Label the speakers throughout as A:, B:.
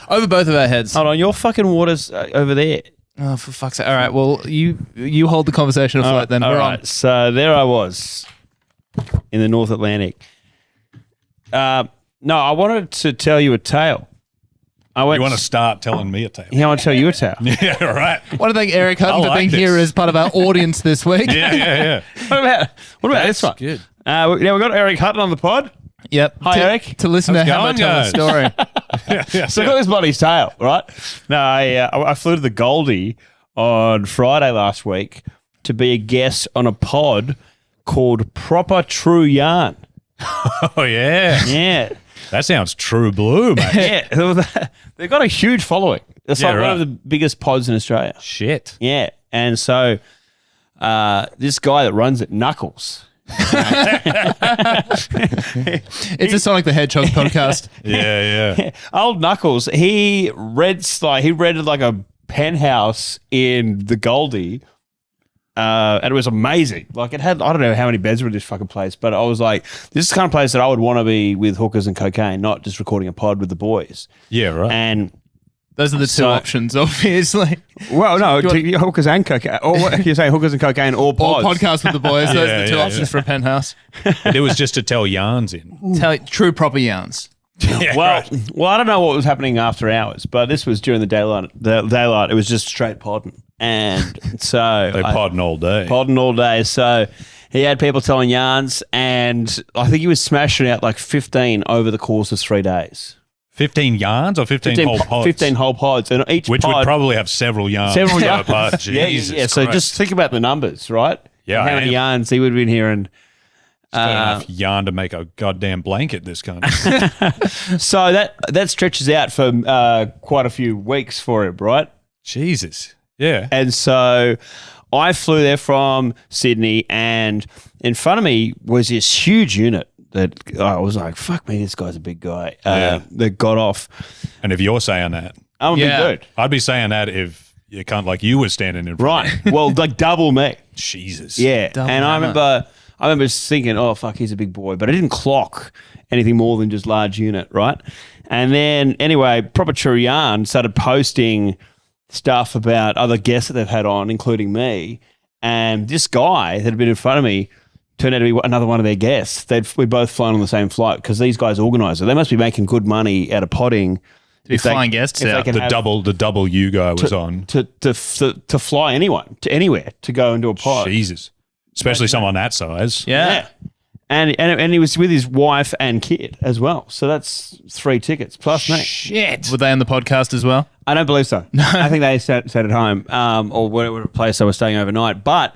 A: Over both of our heads.
B: Hold on, your fucking water's over there.
A: Oh, for fuck's sake. All right, well, you hold the conversation afloat then. We're on.
B: So there I was in the North Atlantic. No, I wanted to tell you a tale.
C: You want to start telling me a tale?
B: Yeah, I want to tell you a tale.
C: Yeah, all right.
A: I want to thank Eric Hutton for being here as part of our audience this week.
C: Yeah.
B: What about this one?
C: Good.
B: Now we've got Eric Hutton on the pod.
A: Yep.
B: Hi, Eric.
A: To listen to Hammer tell a story.
B: So I got this blody's tale, right? No, I flew to the Goldie on Friday last week to be a guest on a pod called Proper True Yarn.
C: Oh, yeah.
B: Yeah.
C: That sounds true blue, mate.
B: Yeah. They've got a huge following. It's like one of the biggest pods in Australia.
C: Shit.
B: Yeah. And so this guy that runs it, Knuckles.
A: It's a Sonic the Hedgehog podcast.
C: Yeah.
B: Old Knuckles, he rented like a penthouse in the Goldie. And it was amazing. Like it had, I don't know how many beds were in this fucking place, but I was like, this is the kind of place that I would want to be with hookers and cocaine, not just recording a pod with the boys.
C: Yeah, right.
B: And
A: those are the two options, obviously.
B: Well, no, hookers and cocaine. Or what you say, hookers and cocaine or pods.
A: Or podcast with the boys. Those are the two options for a penthouse.
C: But it was just to tell yarns in.
A: True proper yarns.
C: Yeah,
B: well, I don't know what was happening after hours, but this was during the daylight. It was just straight podding. And so
C: they podding all day.
B: Podding all day. So he had people telling yarns, and I think he was smashing out like 15 over the course of 3 days.
C: 15 yarns or 15 whole pods?
B: 15 whole pods. And each
C: Which
B: pod
C: would probably have several yarns.
B: Yeah. So just think about the numbers, right?
C: Yeah.
B: How many yarns he would have been here and
C: enough yarn to make a goddamn blanket this country.
B: So that stretches out for quite a few weeks for him, right?
C: Jesus. Yeah.
B: And so I flew there from Sydney, and in front of me was this huge unit that I was like, fuck me, this guy's a big guy. That got off.
C: And if you're saying that,
B: I'm a big dude.
C: I'd be saying that if you can't, like you were standing in front.
B: Right. Well, like double me.
C: Jesus.
B: Yeah.
A: Double
B: and
A: hammer.
B: I remember thinking, oh, fuck, he's a big boy. But I didn't clock anything more than just large unit, right? And then, anyway, Proper True Yarn started posting stuff about other guests that they've had on, including me. And this guy that had been in front of me turned out to be another one of their guests. We'd both flown on the same flight because these guys organise it. They must be making good money out of podding.
A: To be flying guests out.
C: The double you guy was on.
B: To fly anyone, to anywhere, to go into a pod.
C: Jesus. Especially someone that size.
B: Yeah. And he was with his wife and kid as well. So that's 3 tickets plus me.
A: Shit. Were they on the podcast as well?
B: I don't believe so. No. I think they sat at home or whatever place they were staying overnight. But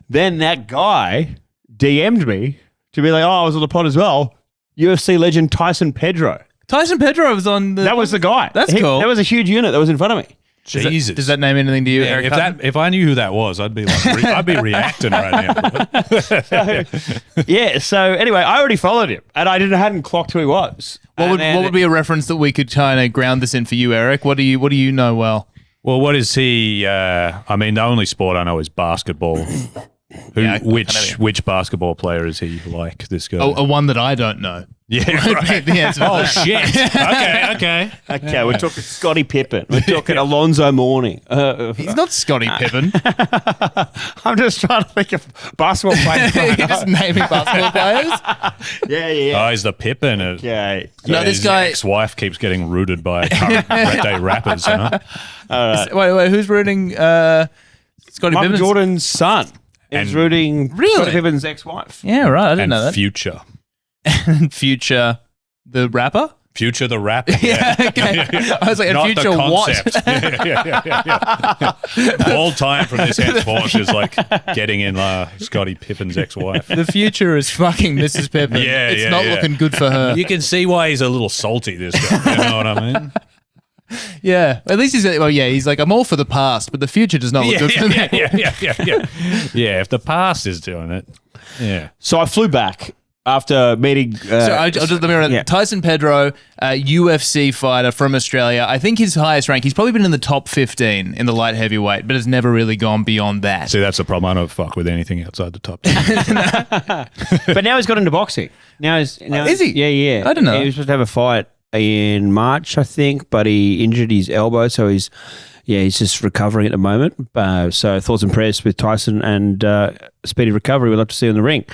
B: then that guy DM'd me to be like, oh, I was on the pod as well. UFC legend Tyson Pedro.
A: Tyson Pedro was on the...
B: That was the guy.
A: That's cool.
B: That was a huge unit that was in front of me.
C: Jesus.
A: Does that name anything to you, Eric?
C: If I knew who that was, I'd be like, I'd be reacting right now.
B: So anyway, I already followed him, and I hadn't clocked who he was.
A: What would be a reference that we could kind of ground this in for you, Eric? What do you know well?
C: Well, what is he? I mean, the only sport I know is basketball. Which basketball player is he like, this guy?
A: A one that I don't know.
C: Yeah. Right.
A: The answer
C: oh, shit. Okay.
B: Okay, we're talking Scottie Pippen. We're talking Alonzo Mourning.
A: He's not Scottie Pippen.
B: I'm just trying to think of basketball players.
A: You're just naming basketball players?
B: Yeah.
C: Oh, he's the Pippen.
B: Okay.
A: No, this guy...
C: His ex-wife keeps getting rooted by current day rappers, huh?
A: Wait, who's rooting Scottie
B: Michael
A: Pippen?
B: Jordan's son. He's rooting Scottie Pippen's ex-wife.
A: Yeah, right. I didn't know that.
C: Future.
A: And Future, the rapper?
C: Future the rapper.
A: Yeah, okay. I was like, and
C: Not
A: Future
C: the
A: what?
C: Yeah. All time from this henceforth is like getting in Scottie Pippen's ex-wife.
A: The future is fucking Mrs. Pippen. It's not looking good for her.
C: You can see why he's a little salty, this guy. You know what I mean?
A: Yeah, at least he's like, I'm all for the past, but the future does not look good for me.
C: Yeah, if the past is doing it. Yeah.
B: So I flew back after meeting...
A: Let me run Tyson Pedro, UFC fighter from Australia. I think his highest rank, he's probably been in the top 15 in the light heavyweight, but has never really gone beyond that.
C: See, that's the problem. I don't fuck with anything outside the top 10.
B: But now he's got into boxing. Is he?
A: Yeah.
B: Yeah.
A: I don't know.
B: He was supposed to have a fight in March, I think, but he injured his elbow, so he's just recovering at the moment. So thoughts and prayers with Tyson and speedy recovery. We'd love to see him in the ring.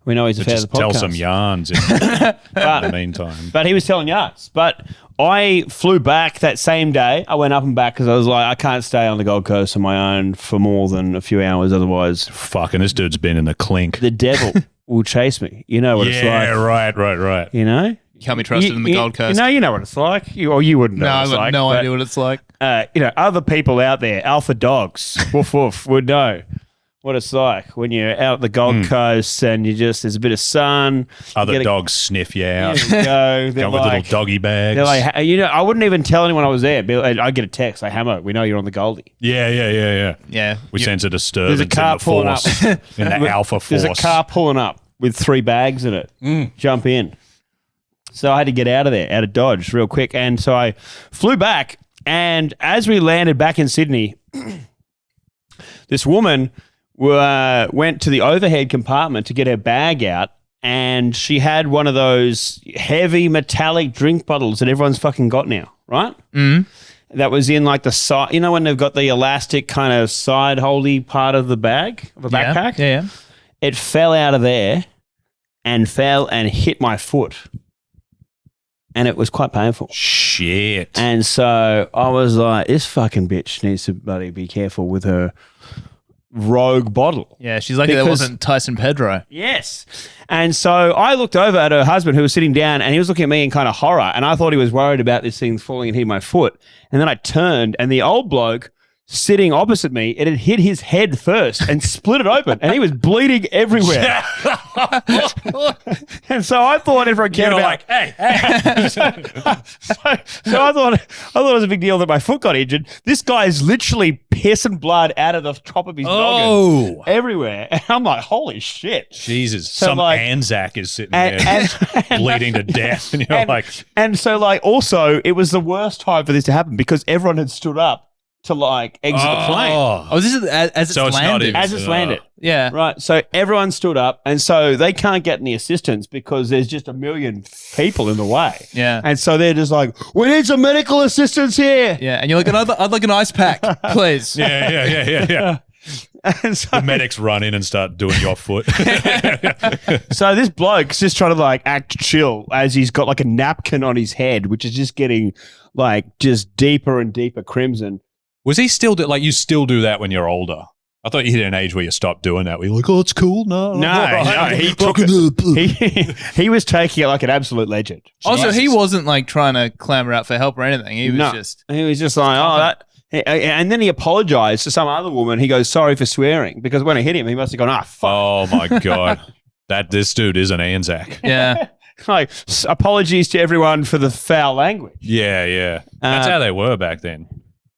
B: We know he's a fan of the podcast.
C: Tell some yarns in the meantime.
B: But he was telling yarns. But I flew back that same day. I went up and back because I was like, I can't stay on the Gold Coast on my own for more than a few hours. Otherwise,
C: fucking this dude's been in the clink.
B: The devil will chase me. You know what it's like.
C: Yeah, right.
B: You know?
A: You can't be trusted in the Gold Coast.
B: You know what it's like. You wouldn't know what it's like.
A: No, I've got no idea what it's like.
B: Other people out there, alpha dogs, woof woof, would know what it's like when you're out at the Gold Coast and there's a bit of sun.
C: Other dogs sniff you out.
B: There you go.
C: Come with little doggy bags.
B: They're like, I wouldn't even tell anyone I was there. I get a text like, Hamo, we know you're on the Goldie.
C: Yeah. We sense a disturbance in the force, in the alpha force.
B: There's a car pulling up with 3 bags in it. Jump in. So I had to get out of there, out of Dodge real quick. And so I flew back. And as we landed back in Sydney, this woman went to the overhead compartment to get her bag out, and she had one of those heavy metallic drink bottles that everyone's fucking got now, right? Mm-hmm. That was in like the side, when they've got the elastic kind of side holdy part of the bag, of a backpack?
A: Yeah.
B: It fell out of there and hit my foot. And it was quite painful.
C: Shit.
B: And so I was like, this fucking bitch needs to bloody be careful with her rogue bottle.
A: Yeah, she's lucky that wasn't Tyson Pedro.
B: Yes. And so I looked over at her husband who was sitting down, and he was looking at me in kind of horror, and I thought he was worried about this thing falling and hitting my foot. And then I turned, and the old bloke sitting opposite me, it had hit his head first and split it open, and he was bleeding everywhere. And so I thought everyone cared about.
C: Like, hey.
B: So I thought it was a big deal that my foot got injured. This guy is literally pissing blood out of the top of his noggin everywhere, and I'm like, holy shit,
C: Jesus!
B: So
C: some
B: like,
C: Anzac is sitting there bleeding to death, and you're like,
B: and so like also it was the worst time for this to happen because everyone had stood up to like exit the plane.
A: Oh, this is as it's landed.
B: As it's landed.
A: Yeah.
B: Right. So everyone stood up, and so they can't get any assistance because there's just a million people in the way.
A: Yeah.
B: And so they're just like, we need some medical assistance here.
A: Yeah. And you're like, I'd like an ice pack, please.
C: Yeah.
B: And so,
C: the medics run in and start doing your foot.
B: So this bloke's just trying to like act chill as he's got like a napkin on his head, which is just getting like just deeper and deeper crimson.
C: Was he still you still do that when you're older? I thought you hit an age where you stopped doing that. Where you're like, oh, it's cool. No,
B: he took it. He was taking it like an absolute legend.
A: Also, he wasn't like trying to clamor out for help or anything. He was just
B: like, oh, that. And then he apologized to some other woman. He goes, sorry for swearing, because when I hit him, he must have gone, fuck.
C: Oh my god, this dude is an Anzac.
A: Yeah.
B: Like, apologies to everyone for the foul language.
C: Yeah. That's how they were back then.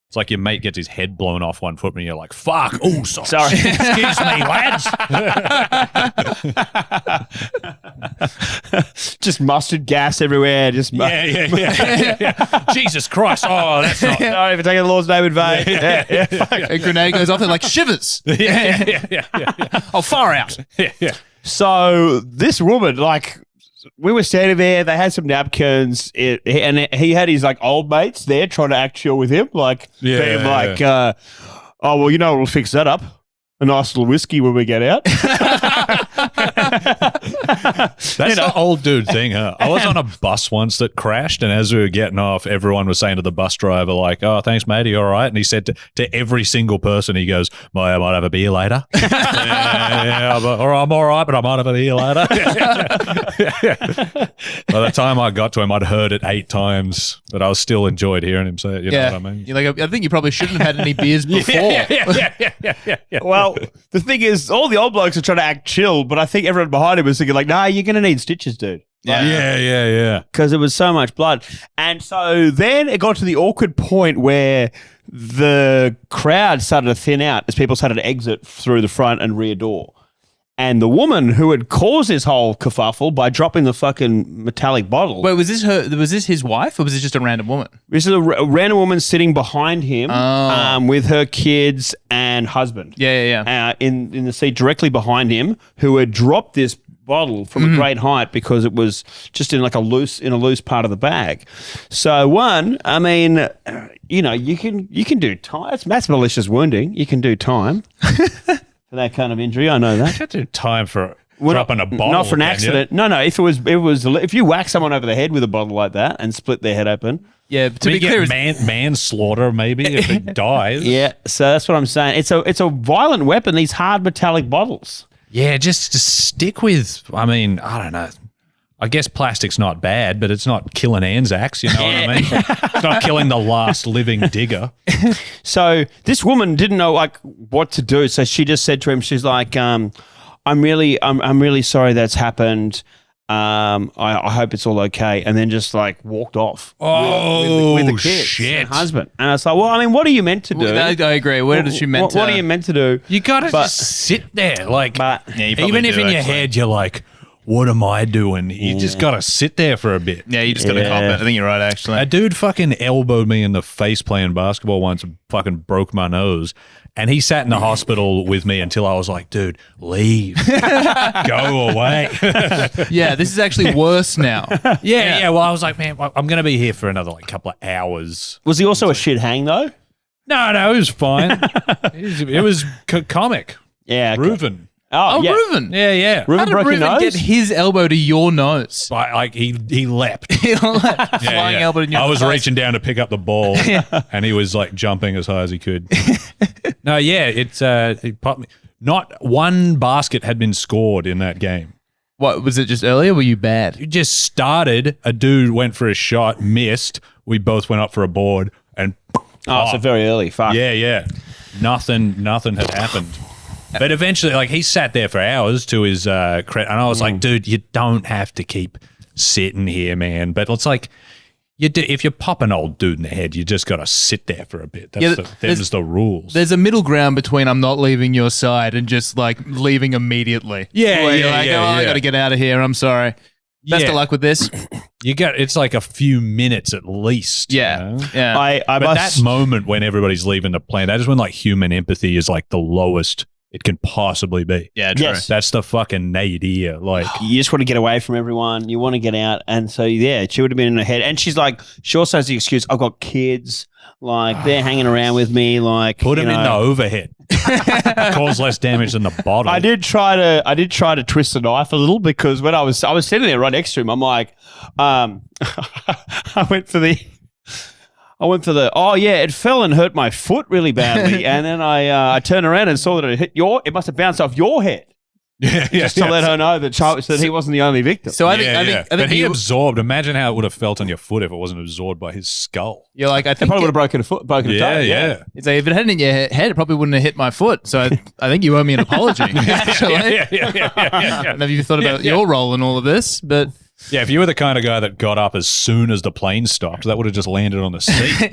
C: It's like your mate gets his head blown off one foot and you're like, fuck. Oh, sorry. Excuse me, lads.
B: Just mustard gas everywhere.
C: Yeah. Jesus Christ. Oh, that's not.
B: Sorry for taking the Lord's name in vain.
A: A grenade goes off and like shivers.
C: Yeah.
A: Oh, far out.
C: Yeah.
B: So this woman, like, we were standing there. They had some napkins, and he had his like old mates there trying to act chill with him, like being like, "Oh well, we'll fix that up. A nice little whiskey when we get out."
C: That's the old dude thing, huh? I was on a bus once that crashed, and as we were getting off, everyone was saying to the bus driver, like, "Oh, thanks, mate. Are you all right?" And he said to every single person, he goes, I might have a beer later. Or I'm all right, but I might have a beer later. By the time I got to him, I'd heard it 8 times, but I still enjoyed hearing him say it. You know what I mean?
A: You're like, I think you probably shouldn't have had any beers before.
C: Yeah.
B: Well, the thing is, all the old blokes are trying to act chill, but I think everyone behind him was thinking like, nah, you're going to need stitches, dude.
C: Yeah.
B: Because it was so much blood. And so then it got to the awkward point where the crowd started to thin out as people started to exit through the front and rear door. And the woman who had caused this whole kerfuffle by dropping the fucking metallic bottle.
A: Wait, was this his wife, or was this just a random woman?
B: This is a random woman sitting behind him with her kids and husband.
A: Yeah.
B: In the seat directly behind him, who had dropped this bottle from a great height because it was just in a loose part of the bag. So I mean, you can do time. That's malicious wounding. You can do time for that kind of injury. I know that.
C: You can't do time for dropping a bottle.
B: Not for an accident. No. If you whack someone over the head with a bottle like that and split their head open.
A: Yeah, to be clear,
C: manslaughter maybe if it dies.
B: Yeah, so that's what I'm saying. It's a violent weapon. These hard metallic bottles.
C: Yeah, just to stick with. I mean, I don't know. I guess plastic's not bad, but it's not killing Anzacs. You know what I mean? It's not killing the last living digger.
B: So this woman didn't know what to do. So she just said to him, she's like, "I'm really sorry that's happened. I hope it's all okay," and then just walked off. With the kids,
C: shit,
B: and husband. And I was like, well, I mean, what are you meant to do?
A: I agree. What is she meant to?
B: What are you meant to do?
C: You gotta just sit there, even if in your head you're like, what am I doing? You just gotta sit there for a bit.
A: Yeah, you just gotta cop it. I think you're right, actually.
C: A dude fucking elbowed me in the face playing basketball once and fucking broke my nose. And he sat in the hospital with me until I was like, dude, leave. Go away.
A: Yeah, this is actually worse now.
C: Yeah. Well, I was like, man, I'm going to be here for another couple of hours.
B: Was he also a shit hang, though?
C: No, it was fine. it was comic.
B: Yeah. Okay.
C: Reuven.
B: Oh, yeah.
A: Reuven.
C: Yeah.
A: How did Reuven get his elbow to your nose?
C: He leapt.
A: Flying elbow in your
C: I was
A: face.
C: reaching down to pick up the ball, and he was jumping as high as he could. No, yeah, it popped me. Not one basket had been scored in that game.
A: What, was it just earlier? Were you bad?
C: It just started. A dude went for a shot, missed. We both went up for a board, and
B: so very early. Fuck.
C: Yeah. Nothing had happened. But eventually, he sat there for hours to his credit, and I was like, dude, you don't have to keep sitting here, man. But it's if you pop an old dude in the head, you just got to sit there for a bit. That's the rules.
A: There's a middle ground between I'm not leaving your side and just leaving immediately. I got to get out of here. I'm sorry. Best of luck with this.
C: It's a few minutes at least.
A: Yeah.
C: You know?
A: Yeah.
C: But that moment when everybody's leaving the plane, that is when human empathy is the lowest it can possibly be.
A: Yeah, true.
B: Yes.
C: That's the fucking nadir.
B: You just want to get away from everyone. You want to get out. And so, yeah, she would have been in her head. And she's she also has the excuse, I've got kids. They're hanging around with me.
C: Put them in the overhead. Cause less damage than the bottle.
B: I did try to twist the knife a little because when I was sitting there right next to him, I'm like, I went for the, it fell and hurt my foot really badly. And then I turned around and saw that it must have bounced off your head. Just to let her know that he wasn't the only victim.
A: So I think
C: but he absorbed. Imagine how it would have felt on your foot if it wasn't absorbed by his skull.
A: You're I think
B: it probably would have broken a toe.
C: Yeah.
A: It's if it hadn't hit your head, it probably wouldn't have hit my foot. So I think you owe me an apology. Actually,
C: Yeah.
A: I don't know if you thought about your role in all of this, but.
C: Yeah, if you were the kind of guy that got up as soon as the plane stopped, that would have just landed on the seat.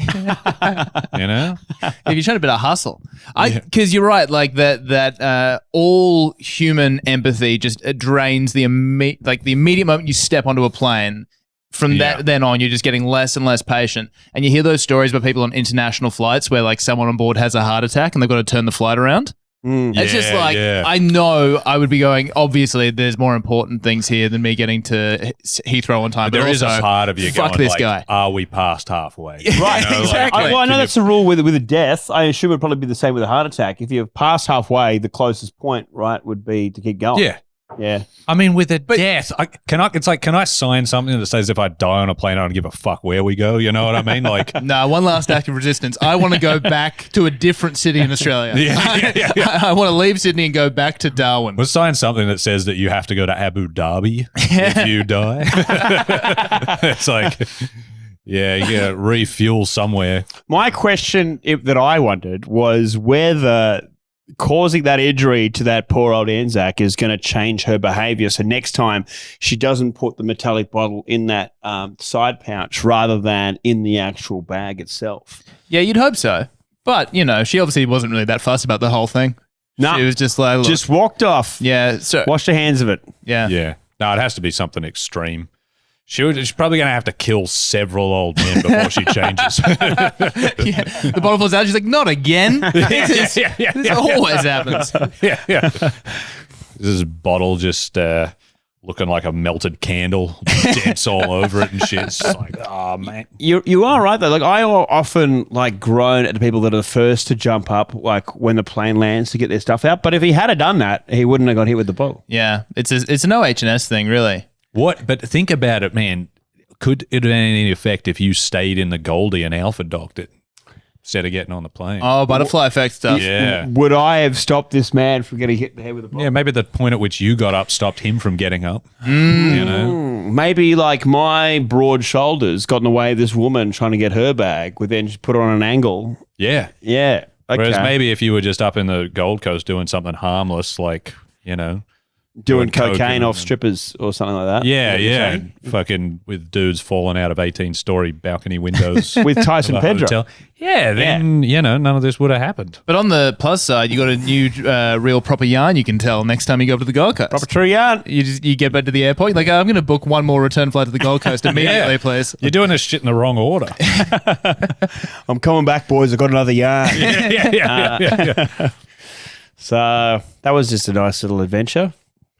C: You know?
A: If you showed a bit of hustle. Because you're right, that all human empathy just drains the immediate moment you step onto a plane. From then on, you're just getting less and less patient. And you hear those stories about people on international flights where someone on board has a heart attack and they've got to turn the flight around. It's just I know I would be going, obviously there's more important things here than me getting to Heathrow on time.
C: But there is a part of you
A: fuck
C: going,
A: this guy.
C: Are we past halfway?
A: Right, exactly.
B: I know that's the rule with a death. I assume it would probably be the same with a heart attack. If you're past halfway, the closest point, right, would be to keep going. Yeah.
C: I mean, with a death, can I sign something that says if I die on a plane, I don't give a fuck where we go? You know what I mean?
A: No, one last act of resistance. I want to go back to a different city in Australia. I want to leave Sydney and go back to Darwin.
C: We'll sign something that says that you have to go to Abu Dhabi if you die. It's you got to refuel somewhere.
B: My question that I wondered was whether causing that injury to that poor old Anzac is going to change her behavior. So next time she doesn't put the metallic bottle in that side pouch rather than in the actual bag itself.
A: Yeah, you'd hope so. But, she obviously wasn't really that fussed about the whole thing.
B: No.
A: She was just look.
B: Just walked off.
A: Yeah. So
B: washed her hands of it.
A: Yeah.
C: Yeah. No, it has to be something extreme. She's probably going to have to kill several old men before she changes.
A: The bottle falls out. She's like, not again. This always happens.
C: Yeah. This bottle just looking like a melted candle, dents all over it and shit. It's just like, oh man.
B: You are right though. Like I often like groan at the people that are the first to jump up, like when the plane lands to get their stuff out. But if he had done that, he wouldn't have got hit with the ball.
A: Yeah, it's an OH&S thing, really.
C: What? But think about it, man. Could it have any effect if you stayed in the Goldie and Alpha docked it instead of getting on the plane?
A: Oh, butterfly effect stuff.
C: Yeah.
B: Would I have stopped this man from getting hit in the head with a ball?
C: Yeah, maybe the point at which you got up stopped him from getting up. You know?
B: Maybe like my broad shoulders got in the way of this woman trying to get her bag, would then just put her on an angle.
C: Yeah.
B: Yeah. Okay.
C: Whereas maybe if you were just up in the Gold Coast doing something harmless, like, you know,
B: doing
C: coke
B: cocaine
C: and-
B: off strippers or something like that.
C: yeah,
B: What you're
C: yeah,
B: saying?
C: fucking with dudes falling out of 18-story balcony windows
B: With Tyson
C: of a
B: Pedro.
C: hotel. Yeah, then you know none of this would have happened.
A: But on the plus side, you got a new real proper yarn you can tell next time you go up to the Gold Coast.
B: Proper true yarn.
A: You get back to the airport, you're like, I'm going to book one more return flight to the Gold Coast immediately,
C: Yeah.
A: please.
C: You're doing this shit in the wrong order.
B: I'm coming back, boys. I've got another yarn.
C: yeah.
B: So that was just a nice little adventure.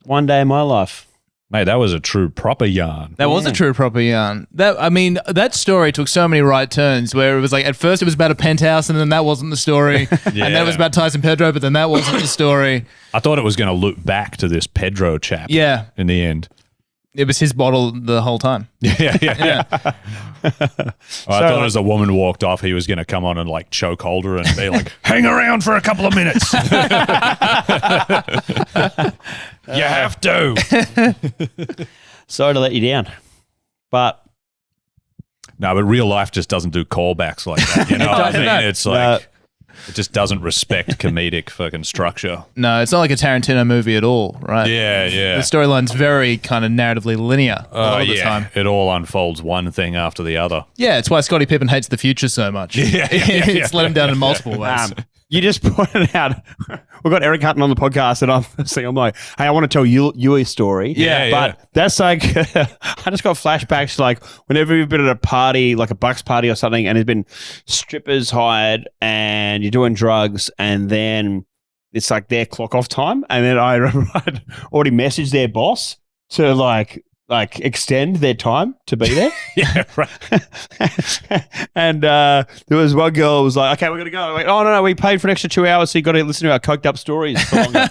B: One day in my life.
C: Mate, that was a true proper yarn.
A: That was a true proper yarn. That story took so many right turns where it was like, at first it was about a penthouse and then that wasn't the story. And then it was about Tyson Pedro, but then that wasn't the story.
C: I thought it was going to loop back to this Pedro chap.
A: Yeah.
C: In the end.
A: It was his bottle the whole time.
C: Yeah. I thought as the woman walked off, he was going to come on and like choke hold her and be like, hang around for a couple of minutes. You have to.
B: Sorry to let you down. But
C: No, but real life just doesn't do callbacks like that. You know what I mean?
A: No.
C: It's like, it just doesn't respect comedic fucking structure.
A: No, it's not like a Tarantino movie at all, right?
C: Yeah, yeah.
A: The storyline's very kind of narratively linear a lot of the time.
C: It all unfolds one thing after the other.
A: Yeah, it's why Scottie Pippen hates the future so much. It's let him down in multiple ways.
B: you just pointed out, we've got Eric Hutton on the podcast, and I'm like, hey, I want to tell you a story.
C: Yeah,
B: But that's like, I just got flashbacks to like whenever you've been at a party, like a Bucks party or something, and there's been strippers hired and you're doing drugs, and then it's like their clock off time. And then I remember I'd already messaged their boss to like extend their time to be there.
C: Yeah, right.
B: And there was one girl who was like, okay, we're going to go. I went, oh, no, we paid for an extra 2 hours, so you got to listen to our coked up stories for longer.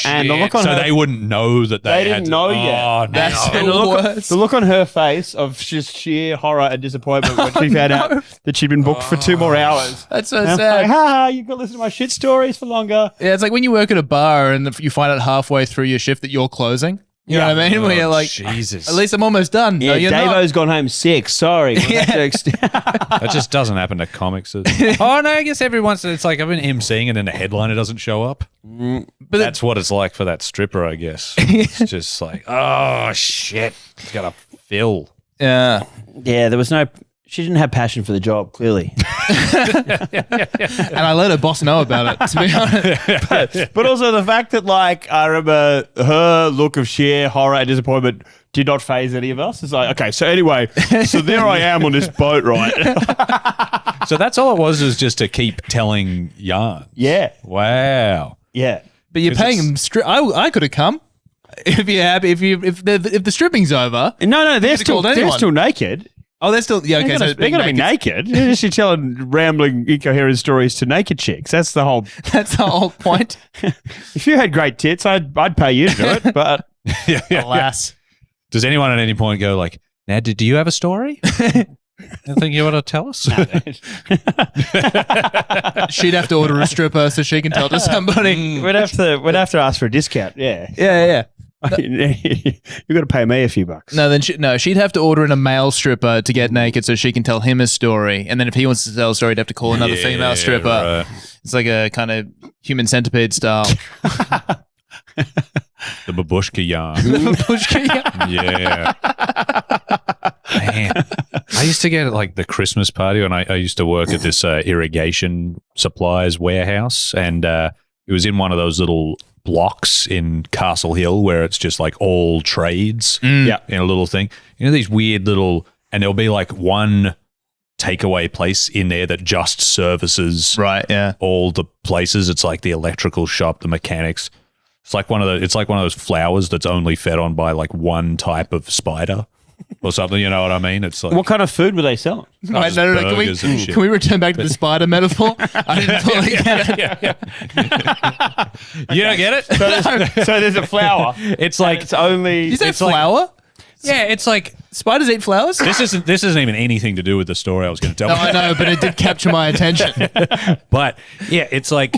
B: And the look on
C: so
B: her,
C: they wouldn't know that
B: they
C: had
B: didn't
C: to-
B: know yet.
C: Oh,
A: That's
C: no.
B: and the look on her face of just sheer horror and disappointment when she found out that she'd been booked for 2 more hours.
A: That's so
B: And I'm
A: sad.
B: like, ha, you got to listen to my shit stories for longer.
A: Yeah, it's like when you work at a bar and you find out halfway through your shift that you're closing. You know what I mean? Where you're like,
C: Jesus.
A: at least I'm almost done.
B: Yeah,
A: no, you're
B: Davo's gone home sick. Sorry. We'll have to extend-
C: That just doesn't happen to comics. Oh, no, I guess every once it's like I've been emceeing and then the headliner doesn't show up.
A: But
C: That's what it's like for that stripper, I guess. It's just like, oh, shit. It's got to fill.
A: Yeah.
B: yeah, there was no... She didn't have passion for the job, clearly.
A: And I let her boss know about it, to be honest.
B: But also the fact that, like, I remember her look of sheer horror and disappointment did not faze any of us. It's like, okay, so anyway, so there I am on this boat, right?
C: So that's all it was just to keep telling yarn.
B: Yeah,
C: Wow.
B: yeah.
A: But you're paying them I could have come. If you're happy, if the stripping's over.
B: No, they're
A: could've called
B: still
A: anyone.
B: naked.
A: Oh, they're still, yeah, okay.
B: They're going to be naked. She's telling rambling, incoherent stories to naked chicks. That's the whole...
A: That's the whole point.
B: If you had great tits, I'd pay you to do it, but...
A: Alas.
C: Does anyone at any point go like, now, do you have a story? Anything you want to tell us?
A: She'd have to order a stripper so she can tell to somebody.
B: We'd have to ask for a discount, yeah.
A: Yeah.
B: You got to pay me a few bucks.
A: No, then she'd have to order in a male stripper to get naked so she can tell him a story. And then if he wants to tell a story, he'd have to call another female stripper.
C: Right.
A: It's like a kind of human centipede style.
C: The babushka yarn. Yeah. Man. I used to get at like the Christmas party when I used to work at this irrigation supplies warehouse, and it was in one of those little blocks in Castle Hill where it's just like all trades in a little thing. You know, these weird little, and there'll be like one takeaway place in there that just services
A: Right, yeah.
C: all the places. It's like the electrical shop, the mechanics. It's like one of those flowers that's only fed on by like one type of spider or something. You know what I mean? It's like
B: What kind of food were they selling?
A: Wait, no. Can we return back to the spider metaphor? I didn't fully get it.
C: You don't get it?
B: So there's a flower.
C: It's like
B: It's only.
A: You say
C: it's like-
A: flower?
C: yeah, it's like
A: Spiders eat flowers?
C: this isn't even anything to do with the story I was going to tell.
A: No, I know, but it did capture my attention.
C: But yeah, it's like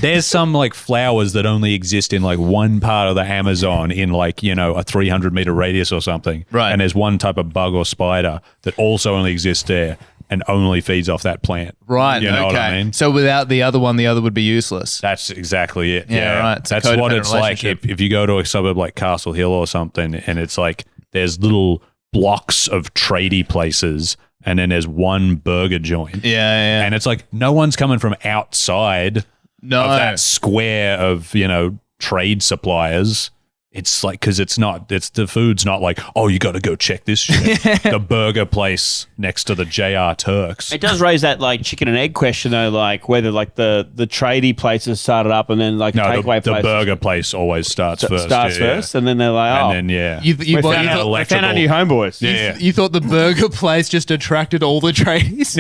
C: there's some like flowers that only exist in like one part of the Amazon in like, you know, a 300-meter radius or something.
A: Right.
C: And there's one type of bug or spider that also only exists there and only feeds off that plant.
A: Right.
C: You know
A: okay.
C: what I mean?
A: So without the other one, the other would be useless.
C: That's exactly it.
A: Yeah, right. It's a
C: That's what
A: codependent
C: it's like
A: relationship.
C: if you go to a suburb like Castle Hill or something and it's like there's little blocks of tradie places and then there's one burger joint.
A: Yeah.
C: And it's like no one's coming from outside
A: No.
C: of that square of, you know, trade suppliers. It's like, because the food's not like, oh, you got to go check this shit. The burger place next to the JR Turks.
B: It does raise that like chicken and egg question though, like whether like the tradie places started up and then like
C: No,
B: takeaway
C: the
B: places
C: burger place always starts first.
B: first, and then they're like, oh,
C: And then, yeah.
A: You
B: we found our new homeboys.
C: Yeah.
A: You thought the burger place just attracted all the tradies?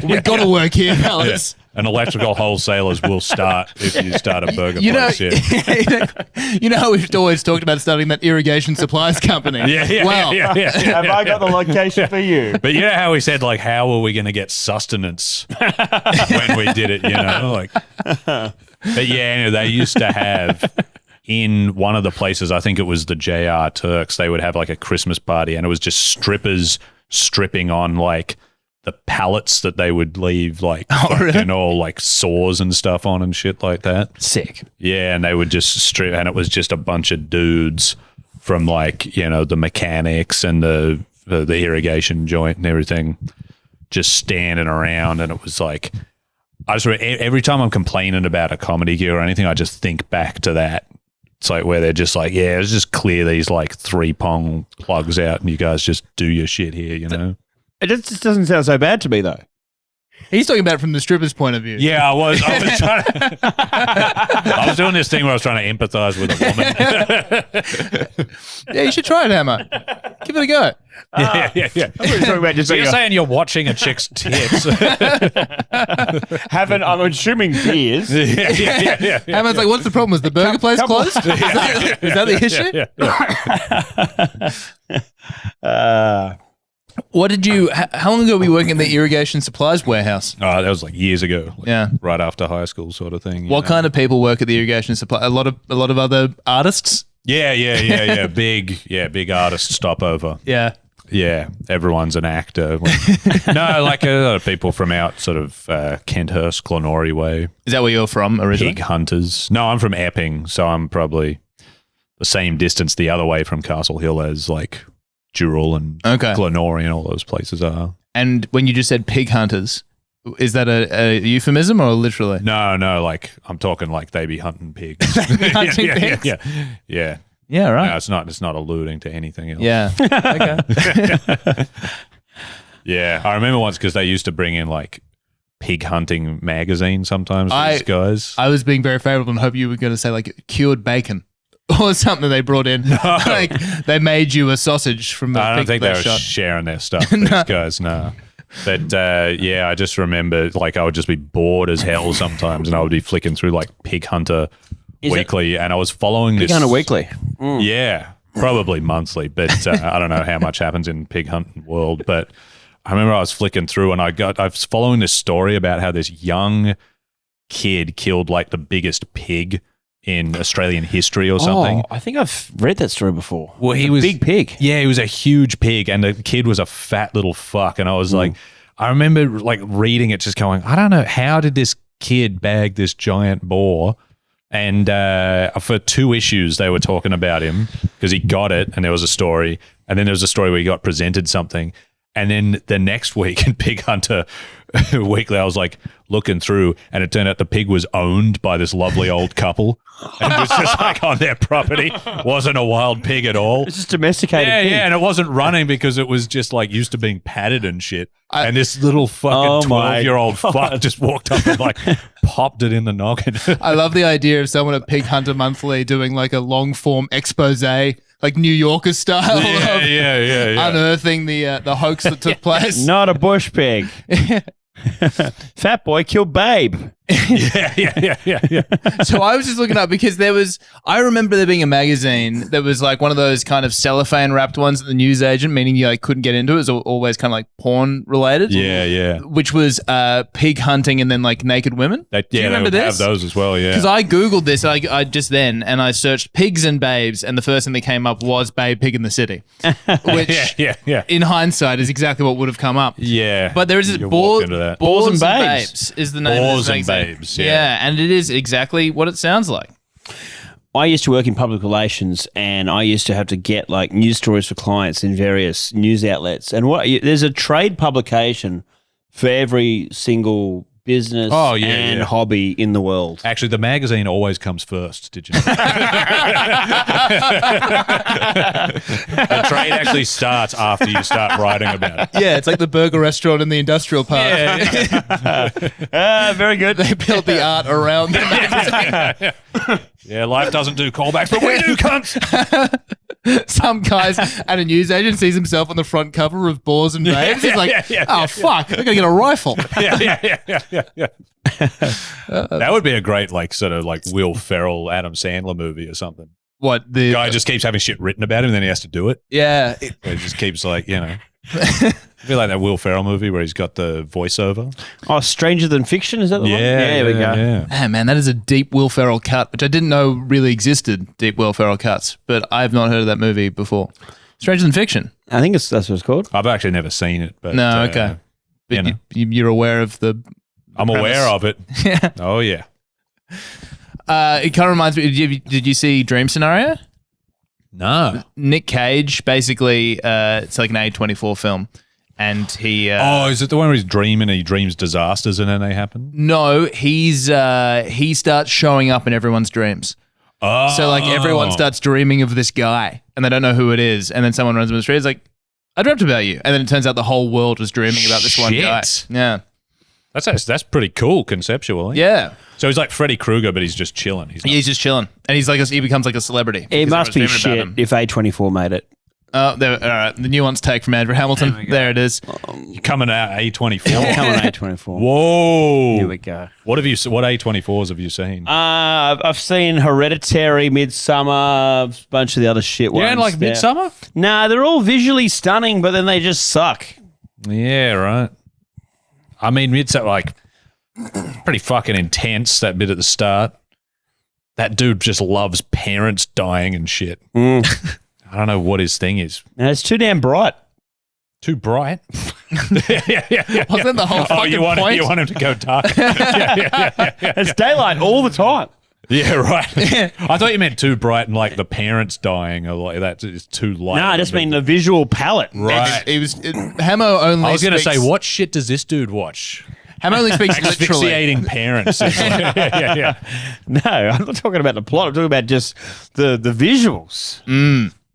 A: We got to work here, fellas.
C: And electrical wholesalers will start if you start a burger
A: You know,
C: place. Yeah.
A: you know how we've always talked about starting that irrigation supplies company.
C: Yeah.
A: Well,
C: yeah.
B: Have I got the location for you?
C: But you know how we said, like, how are we going to get sustenance when we did it, you know? Like, but yeah, anyway, they used to have in one of the places, I think it was the JR Turks, they would have like a Christmas party and it was just strippers stripping on like the pallets that they would leave like fucking all like sores and stuff on and shit like that.
B: Sick.
C: Yeah, and they would just strip, and it was just a bunch of dudes from like, you know, the mechanics and the irrigation joint and everything just standing around. And it was like, I just every time I'm complaining about a comedy gig or anything, I just think back to that. It's like where they're just like, yeah, let's just clear these like 3-pong plugs out and you guys just do your shit here, you know?
B: It just doesn't sound so bad to me though.
A: he's talking about it from the stripper's point of view.
C: Yeah, I was trying to, I was doing this thing where I was trying to empathize with a woman.
A: Yeah, you should try it, Hammer. Give it a go.
C: Yeah.
B: I'm really talking about just
C: So you're saying you're watching a chick's tits?
B: I'm assuming beers.
C: yeah.
A: Hammer's like, what's the problem? Was the burger place closed? Is that the issue? What did you? How long ago were you working at the irrigation supplies warehouse?
C: Oh, that was like years ago. Like
A: Yeah.
C: right after high school, sort of thing.
A: What kind of people work at the irrigation supply? A lot of other artists.
C: Yeah. Big artist stopover.
A: Yeah.
C: Yeah, everyone's an actor. No, like a lot of people from out sort of Kenthurst, Glenorrey way.
A: Is that where you're from originally?
C: Pig hunters. No, I'm from Epping, so I'm probably the same distance the other way from Castle Hill as like Dural and
A: Okay.
C: Glenorrey and all those places are.
A: And when you just said pig hunters, is that a euphemism or literally?
C: No, like I'm talking like they be hunting pigs.
A: Hunting pigs?
C: Yeah.
A: Yeah, right.
C: No, it's not alluding to anything else.
A: Yeah. Okay.
C: Yeah, I remember once because they used to bring in like pig hunting magazine sometimes. These guys.
A: I was being very favorable and hope you were going to say like cured bacon or something they brought in.
C: No.
A: Like they made you a sausage from the
C: I don't
A: pig
C: think they
A: that
C: were
A: shot.
C: sharing their stuff. These guys, no. But yeah, I just remember like I would just be bored as hell sometimes, and I would be flicking through like Pig Hunter Weekly, and I was following this.
B: Pig Hunter Weekly.
C: Yeah, probably monthly, but I don't know how much happens in pig hunting world. But I remember I was flicking through and I was following this story about how this young kid killed like the biggest pig in Australian history or something.
B: Oh, I think I've read that story before.
C: Well, he was
B: big pig.
C: Yeah, he was a huge pig, and the kid was a fat little fuck. And I was like, I remember like reading it, just going, I don't know, how did this kid bag this giant boar? And for 2 issues, they were talking about him because he got it, and there was a story, and then there was a story where he got presented something. And then the next week in Pig Hunter Weekly, I was like looking through, and it turned out the pig was owned by this lovely old couple, and it was just like on their property. Wasn't a wild pig at all.
B: It's just domesticated.
C: Yeah,
B: pig.
C: yeah, and it wasn't running because it was just like used to being patted and shit. And this little fucking 12-year-old fuck just walked up and like popped it in the noggin.
A: I love the idea of someone at Pig Hunter Monthly doing like a long form expose, like New Yorker style, of
C: yeah.
A: unearthing the hoax that took place.
B: Not a bush pig. Fat boy killed babe.
C: Yeah.
A: So I was just looking up because I remember there being a magazine that was like one of those kind of cellophane wrapped ones at the newsagent, meaning you like couldn't get into it. It was always kind of like porn related.
C: Yeah.
A: Which was pig hunting and then like naked women. Do you remember
C: they would
A: this?
C: have those as well, yeah.
A: Because I Googled this I just then and I searched pigs and babes, and the first thing that came up was Babe Pig in the City. Which
C: yeah.
A: in hindsight is exactly what would have come up.
C: Yeah.
A: But there is this
C: walk into that.
A: Balls and
B: Babes.
A: Babes is the name
C: Balls
A: of
C: and
A: this magazine.
C: Babes,
A: Yeah, and it is exactly what it sounds like.
B: I used to work in public relations, and I used to have to get like news stories for clients in various news outlets. And there's a trade publication for every single business and hobby in the world.
C: Actually, the magazine always comes first, did you know? The trade actually starts after you start writing about it.
A: Yeah, it's like the burger restaurant in the industrial park.
B: Very good.
A: They built the art around the magazine.
C: Yeah, life doesn't do callbacks, but we do, cunts.
A: Some guys at a newsagent sees himself on the front cover of Balls and Babes. He's like, fuck, I gotta get a rifle.
C: Yeah. That would be a great, like, sort of like Will Ferrell, Adam Sandler movie or something.
A: What, the
C: guy just keeps having shit written about him and then he has to do it.
A: Yeah.
C: It just keeps like, I feel like that Will Ferrell movie where he's got the voiceover.
B: Oh, Stranger Than Fiction? Is that the one?
C: Yeah,
B: there we go.
C: Yeah.
A: Man, that is a deep Will Ferrell cut, which I didn't know really existed, deep Will Ferrell cuts, but I have not heard of that movie before. Stranger Than Fiction.
B: I think that's what it's called.
C: I've actually never seen it. But,
A: No, okay. But you're aware of the
C: I'm
A: premise.
C: aware of it.
A: Yeah.
C: Oh, yeah.
A: It kind of reminds me, did you see Dream Scenario?
C: No.
A: Nick Cage, basically, it's like an A24 film. And he...
C: is it the one where he's dreaming and he dreams disasters and then they happen?
A: No, he starts showing up in everyone's dreams.
C: Oh.
A: So like everyone starts dreaming of this guy and they don't know who it is. And then someone runs in the street, it's like, I dreamt about you. And then it turns out the whole world was dreaming about this one guy. Yeah.
C: That's pretty cool conceptually.
A: Yeah.
C: So he's like Freddy Krueger, but he's just chilling.
A: He's just chilling. And he becomes like a celebrity.
B: It must be shit if A24 made it.
A: Oh, there, all right. The nuance take from Andrew Hamilton. There it is.
C: Coming out A24.
B: Coming out A24.
C: Whoa.
B: Here we go.
C: What A24s have you seen?
B: I've seen Hereditary, Midsummer, a bunch of the other shit ones.
C: You don't like Midsummer?
B: Nah, they're all visually stunning, but then they just suck.
C: Yeah, right. I mean, Midsummer, like, pretty fucking intense, that bit at the start. That dude just loves parents dying and shit. I don't know what his thing is.
B: No, it's too damn bright.
C: Too bright?
A: Wasn't that the whole fucking point?
C: You want him to go dark?
B: It's daylight all the time.
C: Yeah, right. I thought you meant too bright and like the parents dying or like that is too light.
B: No, I just mean the visual palette.
C: Right.
A: Hamo only
C: I was going to say,
A: speaks-
C: what shit does this dude watch?
A: Hamo only speaks literally.
C: Asphyxiating parents. Yeah.
B: No, I'm not talking about the plot. I'm talking about just the visuals.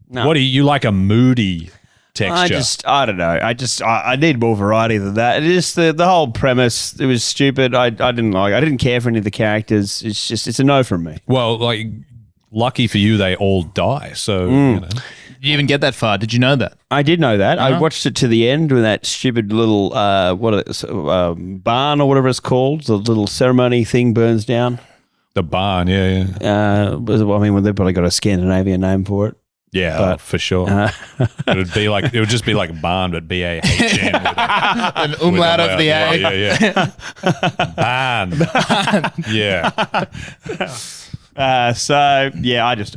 B: No.
C: What do you like a moody texture?
B: I don't know. I need more variety than that. It is the whole premise. It was stupid. I didn't like. I didn't care for any of the characters. It's a no from me.
C: Well, like, lucky for you, they all die. So, you know.
A: Did you even get that far? Did you know that?
B: I did know that. I watched it to the end when that stupid little barn or whatever it's called, the little ceremony thing burns down.
C: The barn, yeah.
B: I mean, they've probably got a Scandinavian name for it.
C: Yeah, for sure. It would just be like barn, but B-A-H-N.
A: An umlaut of the A.
C: Yeah. Barn. Yeah.
B: I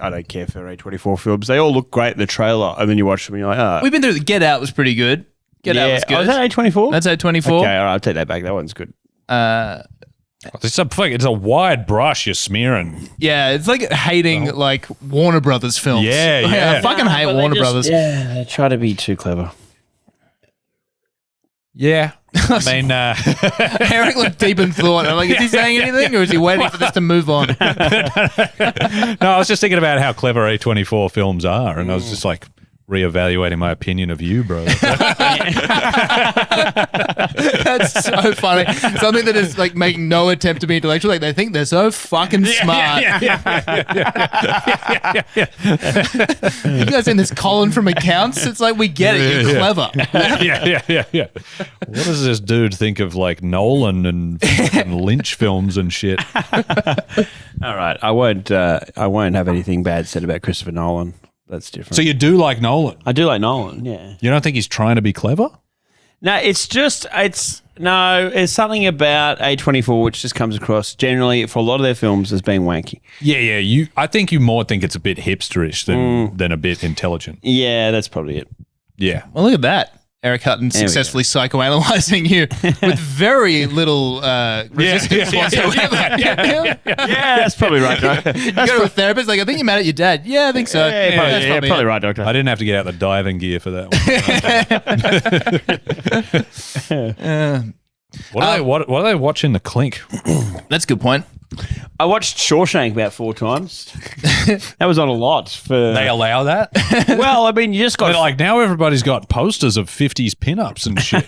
B: don't care for A24 films. They all look great in the trailer, and then you watch them and you're like,
A: We've been through Get Out was pretty good. Get Out was good.
B: Oh, is that A24?
A: That's A24.
B: Okay, all right, I'll take that back. That one's good.
C: It's a wide brush you're smearing.
A: Yeah, it's like hating like Warner Brothers films.
C: Yeah.
A: I fucking hate Warner Brothers.
B: Yeah, they try to be too clever.
C: Yeah. I mean,
A: Eric looked deep in thought. I'm like, is he saying anything or is he waiting for this to move on?
C: no, I was just thinking about how clever A24 films are, and I was just like reevaluating my opinion of you, bro.
A: That's so funny. Something that is like making no attempt to be intellectual. Like they think they're so fucking smart. You guys in this Colin from accounts? It's like we get it. You're clever.
C: Yeah. What does this dude think of like Nolan and fucking Lynch films and shit?
B: All right, I won't have anything bad said about Christopher Nolan. That's different.
C: So you do like Nolan?
B: I do like Nolan. Yeah.
C: You don't think he's trying to be clever?
B: No, it's something about A24 which just comes across generally for a lot of their films as being wanky.
C: Yeah. I think you more think it's a bit hipsterish than a bit intelligent.
B: Yeah, that's probably it.
C: Yeah.
A: Well, look at that. Eric Hutton successfully psychoanalyzing you with very little resistance whatsoever.
B: Yeah, that's probably right, Doctor.
A: You go to a therapist, like, I think you're mad at your dad. Yeah, I think so.
B: Yeah, probably right, Doctor.
C: I didn't have to get out the diving gear for that one. What are they watching the Clink?
A: That's a good point.
B: I watched Shawshank about 4 times. That was on a lot.
C: They allow that?
B: Well, I mean, you just got...
C: They're like, now everybody's got posters of 50s pinups and shit.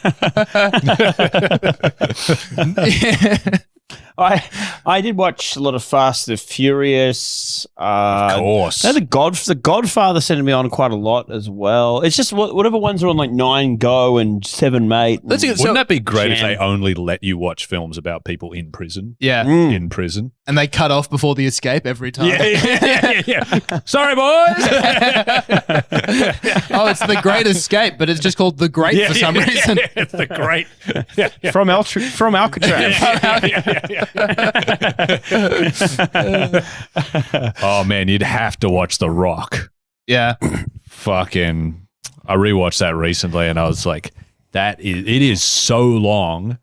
B: I did watch a lot of Fast and Furious.
C: Of course.
B: The Godfather sent me on quite a lot as well. It's just whatever ones are on like 9 Go and 7 Mate.
C: Wouldn't that be great if they only let you watch films about people in prison?
A: Yeah.
C: In prison.
A: And they cut off before the escape every time.
C: Yeah. Sorry, boys.
A: Oh, it's The Great Escape, but it's just called The Great for some reason.
C: It's The Great.
B: From Alcatraz.
C: Oh, man, you'd have to watch The Rock.
A: Yeah.
C: Fucking, I rewatched that recently and I was like, it is so long.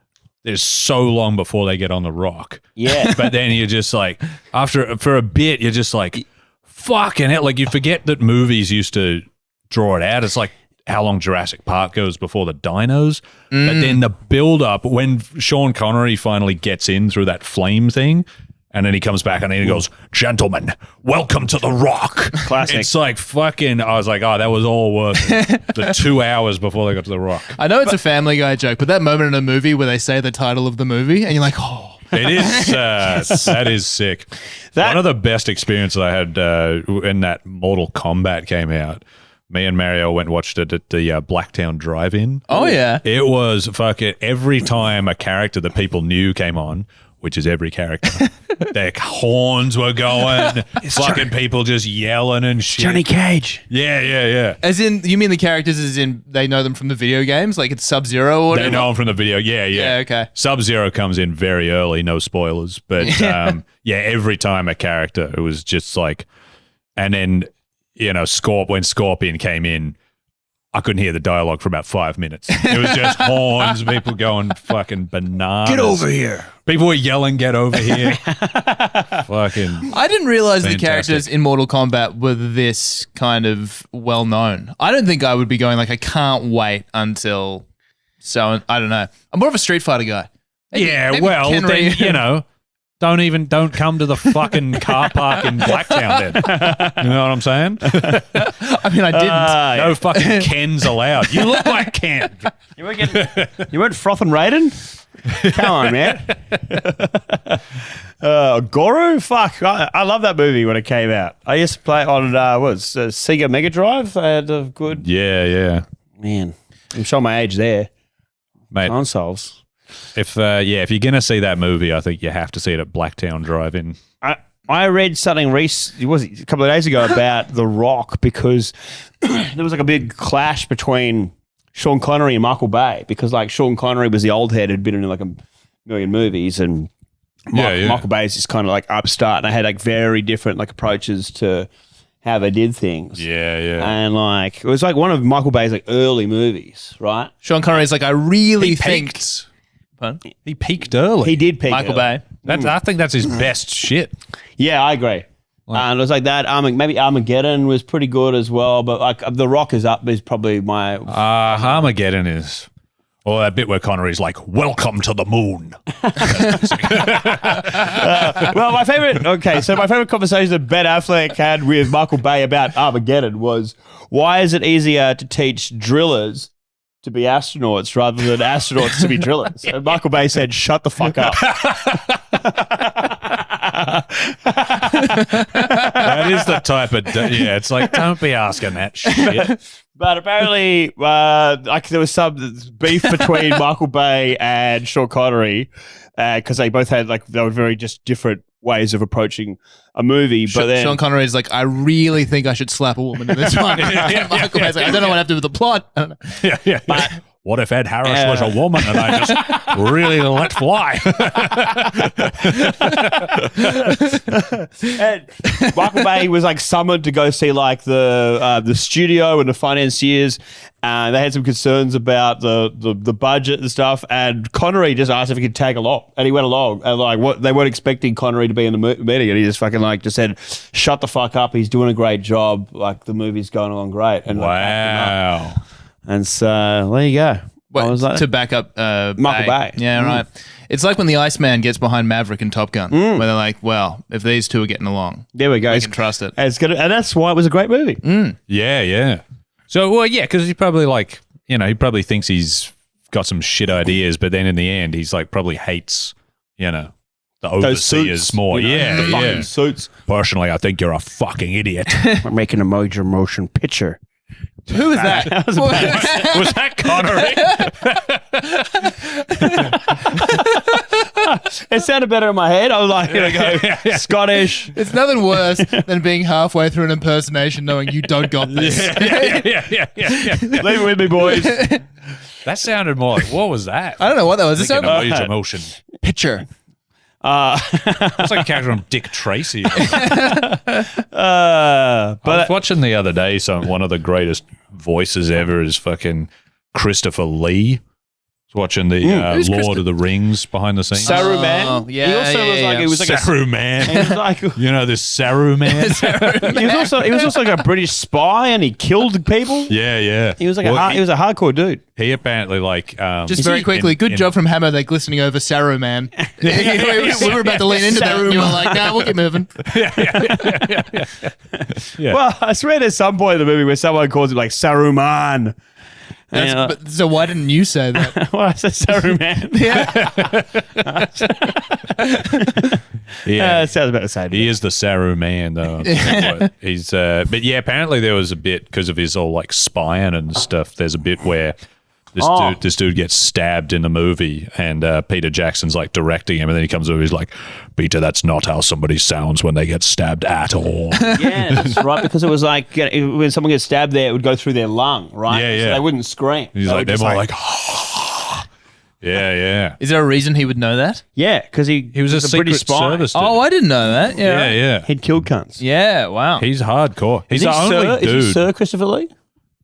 C: There's so long before they get on The Rock.
B: Yeah.
C: But then you're just like, for a bit, you're just like, fucking hell. Like you forget that movies used to draw it out. It's like how long Jurassic Park goes before the dinos. But then the build up when Sean Connery finally gets in through that flame thing. And then he comes back and then he goes, gentlemen, welcome to The Rock.
B: Classic.
C: It's like fucking, I was like, oh, that was all worth it. The 2 hours before they got to The Rock.
A: I know it's a Family Guy joke, but that moment in a movie where they say the title of the movie and you're like, oh.
C: It is, that is sick. One of the best experiences I had when that Mortal Kombat came out, me and Mario went and watched it at the Blacktown Drive-In.
A: Oh, yeah.
C: It was fucking every time a character that people knew came on, which is every character. Their horns were going. Fucking people just yelling and shit.
B: Johnny Cage.
C: Yeah.
A: As in, you mean the characters as in they know them from the video games? Like it's Sub-Zero or whatever?
C: They know them from the video. Yeah.
A: Yeah, okay.
C: Sub-Zero comes in very early, no spoilers. But every time a character, it was just like, and then, when Scorpion came in, I couldn't hear the dialogue for about 5 minutes. It was just horns, people going fucking bananas.
B: Get over here.
C: People were yelling, get over here. Fucking.
A: I didn't realize
C: fantastic.
A: the characters in Mortal Kombat were this kind of well known. I don't think I would be going like, I can't wait until I don't know. I'm more of a Street Fighter guy. Maybe
C: then, don't come to the fucking car park in Blacktown then. You know what I'm saying?
A: I mean, I didn't.
C: No fucking Kens allowed. You look like Ken.
B: You weren't frothing Raiden? Come on, man. Goro? Fuck. I love that movie when it came out. I used to play on, Sega Mega Drive? I had a good...
C: Yeah.
B: Man, I'm showing my age there.
C: Mate.
B: Consoles.
C: If you're going to see that movie, I think you have to see it at Blacktown Drive-In.
B: I read something a couple of days ago about The Rock because there was like a big clash between Sean Connery and Michael Bay because like Sean Connery was the old head, had been in like a million movies, and Michael Bay is just kind of like upstart, and they had like very different like approaches to how they did things.
C: Yeah.
B: And like it was like one of Michael Bay's like early movies, right?
A: Sean Connery's like, I really think...
C: Pardon? He peaked early.
B: He did peak
A: Michael
B: early.
A: Bay.
C: I think that's his best shit.
B: Yeah, I agree. And it was like that. Maybe Armageddon was pretty good as well, but like The Rock is probably my...
C: Armageddon is... Or that bit where Connery's like, "Welcome to the moon."
B: Well, my favorite conversation that Ben Affleck had with Michael Bay about Armageddon was, why is it easier to teach drillers to be astronauts rather than astronauts to be drillers? And Michael Bay said, "Shut the fuck up."
C: That is the type of it's like, don't be asking that shit.
B: But apparently, there was some beef between Michael Bay and Sean Connery because they both had they were very just different ways of approaching a movie. But then
A: Sean Connery is like, I really think I should slap a woman in this one. Michael Bay's like, I don't know what I have to do with the plot. I don't know.
C: Yeah. But, what if Ed Harris was a woman and I just really let fly?
B: And Michael Bay was summoned to go see the studio and the financiers. They had some concerns about the budget and stuff. And Connery just asked if he could tag along, and he went along. And they weren't expecting Connery to be in the meeting, and he just just said, "Shut the fuck up. He's doing a great job. The movie's going along great." And
C: wow.
B: And so there you go.
A: To back up
B: Michael Bay.
A: Yeah, right. It's like when the Iceman gets behind Maverick in Top Gun, where they're like, well, if these two are getting along,
B: there we go.
A: We can trust it.
B: And that's why it was a great movie.
C: Yeah. So, because he probably he probably thinks he's got some shit ideas, but then in the end, he's probably hates, the overseers
B: suits,
C: more.
B: The fucking suits.
C: Personally, I think you're a fucking idiot.
B: We're making a major motion picture.
A: Who is that?
C: Was that Connery?
B: It sounded better in my head. I was like, Scottish.
A: It's nothing worse than being halfway through an impersonation knowing you don't got this.
C: Yeah.
B: Leave it with me, boys.
C: That sounded more like, what was that?
A: I don't know what that was.
C: It sounded a major motion
A: picture.
C: It's like a character from Dick Tracy.
B: But
C: I was watching the other day, one of the greatest voices ever is fucking Christopher Lee. I was watching the Lord of the Rings behind the scenes.
B: Saruman.
A: Oh, yeah,
B: he also was like
C: Saruman.
B: He was like,
C: this Saruman.
B: he was also like a British spy, and he killed people.
C: Yeah.
B: He was he was a hardcore dude.
C: He apparently
A: just very quickly, good job from Hammer. They're glistening over Saruman. We were about to lean into that. You were like, nah, we'll keep moving.
C: Yeah.
B: Well, I swear there's some point in the movie where someone calls him Saruman.
A: So why didn't you say that?
B: Well, I said Saruman.
C: Yeah.
B: It sounds about the same.
C: He is the Saruman, though. He's, but yeah, apparently there was a bit because of his all spying and stuff. There's a bit where this dude gets stabbed in the movie, and Peter Jackson's directing him, and then he comes over. He's like, "Peter, that's not how somebody sounds when they get stabbed at all."
B: Yeah, that's right. Because it was when someone gets stabbed there, it would go through their lung, right?
C: Yeah.
B: So they wouldn't scream.
C: He's they're more like, yeah.
A: Is there a reason he would know that?
B: Yeah, because he
C: was a secret
B: British spy.
C: service dude.
A: Oh, I didn't know that.
C: Yeah.
B: He'd killed cunts.
A: Yeah, wow.
C: He's hardcore. He's the only dude.
B: Is he Sir Christopher Lee?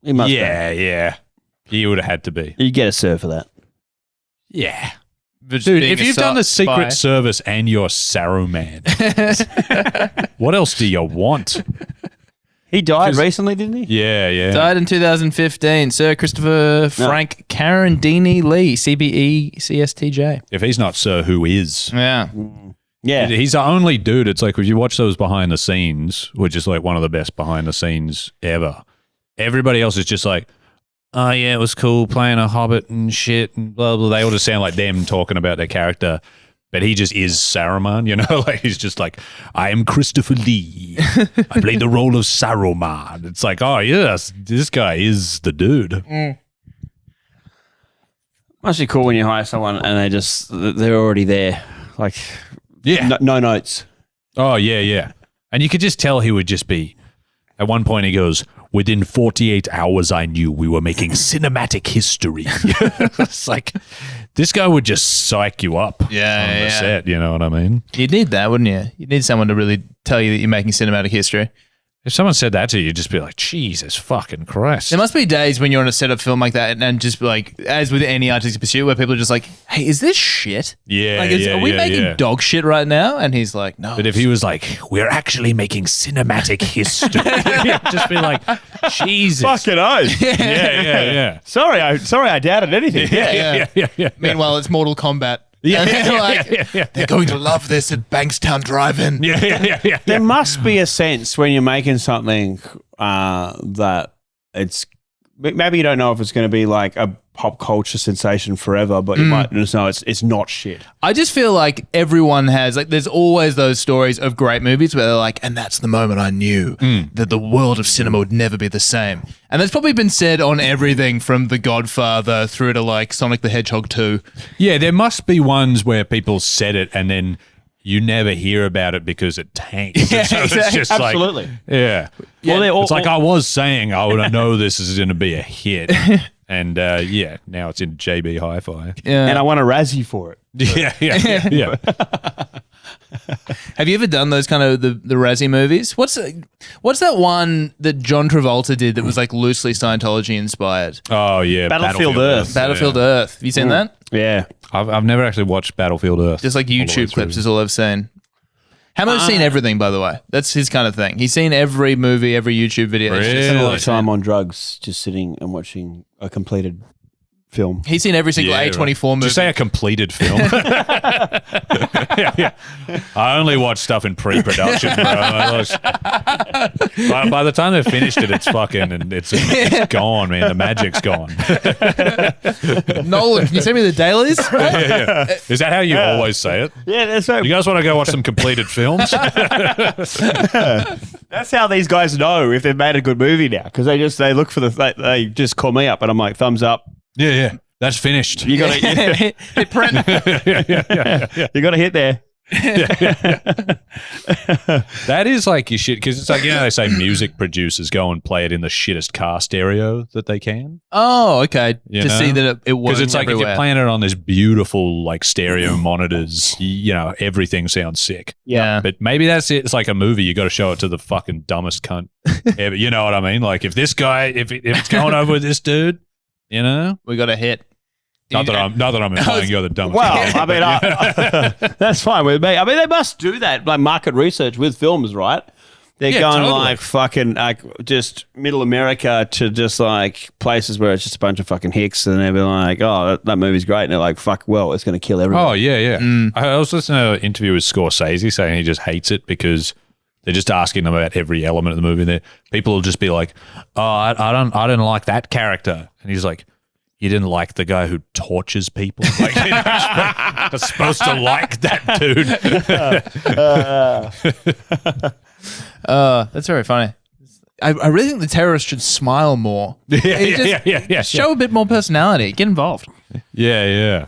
B: He must be.
C: Yeah. He would have had to be.
B: You get a Sir for that.
C: Yeah. Dude, if you've done the Secret Service and you're Saruman, what else do you want?
B: He died recently, didn't he?
C: Yeah.
A: Died in 2015. Sir Christopher Frank Carandini Lee, CBE CSTJ.
C: If he's not Sir, who is?
A: Yeah.
B: Yeah.
C: He's the only dude. It's like, if you watch those behind the scenes, which is one of the best behind the scenes ever, everybody else is just like, oh, yeah, it was cool playing a hobbit and shit and blah, blah. They all just sound like them talking about their character. But he just is Saruman, he's just like, I am Christopher Lee. I played the role of Saruman. It's like, oh, yes, this guy is the dude.
B: Must be cool when you hire someone and they're already there. No notes.
C: Oh, yeah. And you could just tell he would just be, at one point he goes, within 48 hours, I knew we were making cinematic history. It's like, this guy would just psych you up on the set, you know what I mean?
A: You'd need that, wouldn't you? You'd need someone to really tell you that you're making cinematic history.
C: If someone said that to you, you'd just be like, Jesus fucking Christ.
A: There must be days when you're on a set of film like that and just like, as with any artistic pursuit, where people are just like, hey, is this shit?
C: Yeah,
A: Like,
C: yeah,
A: are we
C: yeah,
A: making
C: yeah.
A: dog shit right now? And he's like, no.
C: But if he was like, we're actually making cinematic history, you'd just be like, Jesus.
B: Fucking oath.
C: Yeah.
B: Sorry, I doubted anything.
C: Yeah.
A: Meanwhile, it's Mortal Kombat.
C: Yeah,
A: And they're
C: yeah,
A: like,
C: yeah.
A: they're going to love this at Bankstown Drive-In.
C: Yeah.
B: There must be a sense when you're making something that it's maybe you don't know if it's going to be like a pop culture sensation forever, but you might just know it's not shit.
A: I just feel like everyone has, like, there's always those stories of great movies where they're like, and that's the moment I knew that the world of cinema would never be the same. And that's probably been said on everything from The Godfather through to like Sonic the Hedgehog 2.
C: Yeah, there must be ones where people said it and then you never hear about it because it tanks.
A: Yeah,
C: So it's
A: exactly.
C: just
B: Absolutely.
C: like, yeah.
B: Well, they're all,
C: It's like I was saying, I know this is going to be a hit. And now it's in JB Hi-Fi.
A: Yeah.
B: and I want a Razzie for it.
C: Yeah.
A: Have you ever done those kind of the Razzie movies? What's that one that John Travolta did that was like loosely Scientology inspired?
C: Oh, yeah.
B: Battlefield Earth.
A: Battlefield Earth. Have you seen that?
B: Yeah.
C: I've never actually watched Battlefield Earth.
A: Just like
C: all the way
A: YouTube clips
C: through.
A: is all I've seen. Hamo's seen everything, by the way. That's his kind of thing. He's seen every movie, every YouTube video. It's just-
B: Spent a lot
C: Really?
B: of time on drugs, just sitting and watching a completed film.
A: He's seen every single
C: Yeah,
A: A24
C: right.
A: movie.
C: Did you say a completed film? yeah. I only watch stuff in pre-production, bro. By the time they've finished it, it's fucking and it's gone, man. The magic's gone.
A: Nolan, can you send me the dailies?
C: Yeah. Is that how you always say it?
B: Yeah, that's right.
C: You guys want to go watch some completed films?
B: That's how these guys know if they've made a good movie now, because they look for they just call me up and I'm like, thumbs up.
C: Yeah. That's finished.
B: You got to
A: Hit print.
B: you got to hit there.
C: That is like your shit, because it's like, they say music producers go and play it in the shittest car stereo that they can.
A: Oh, okay.
C: You
A: to
C: know?
A: see that it works
C: Because it's like if
A: everywhere.
C: you're playing it on this beautiful like stereo monitors, everything sounds sick.
A: Yeah.
C: But maybe that's it. It's like a movie. You got to show it to the fucking dumbest cunt ever. You know what I mean? Like if this guy, if it's going over with this dude,
A: We got a hit.
C: not that I'm implying you're the dumbest.
B: Well,
C: cunt.
B: I mean, that's fine with me. I mean, they must do that, like market research with films, right? They're
C: Yeah,
B: going
C: totally.
B: like fucking like just middle America to just like places where it's just a bunch of fucking hicks, and they'll be like, "Oh, that movie's great," and they're like, "Fuck, well, it's going to kill everyone."
C: Oh yeah. I was listening to an interview with Scorsese saying he just hates it because they're just asking them about every element of the movie. There, people will just be like, "Oh, I didn't like that character," and he's like, "You didn't like the guy who tortures people? Like, you're not supposed to like that dude."
A: That's very funny. I really think the terrorists should smile more.
C: Yeah.
A: Show a bit more personality. Get involved.
C: Yeah.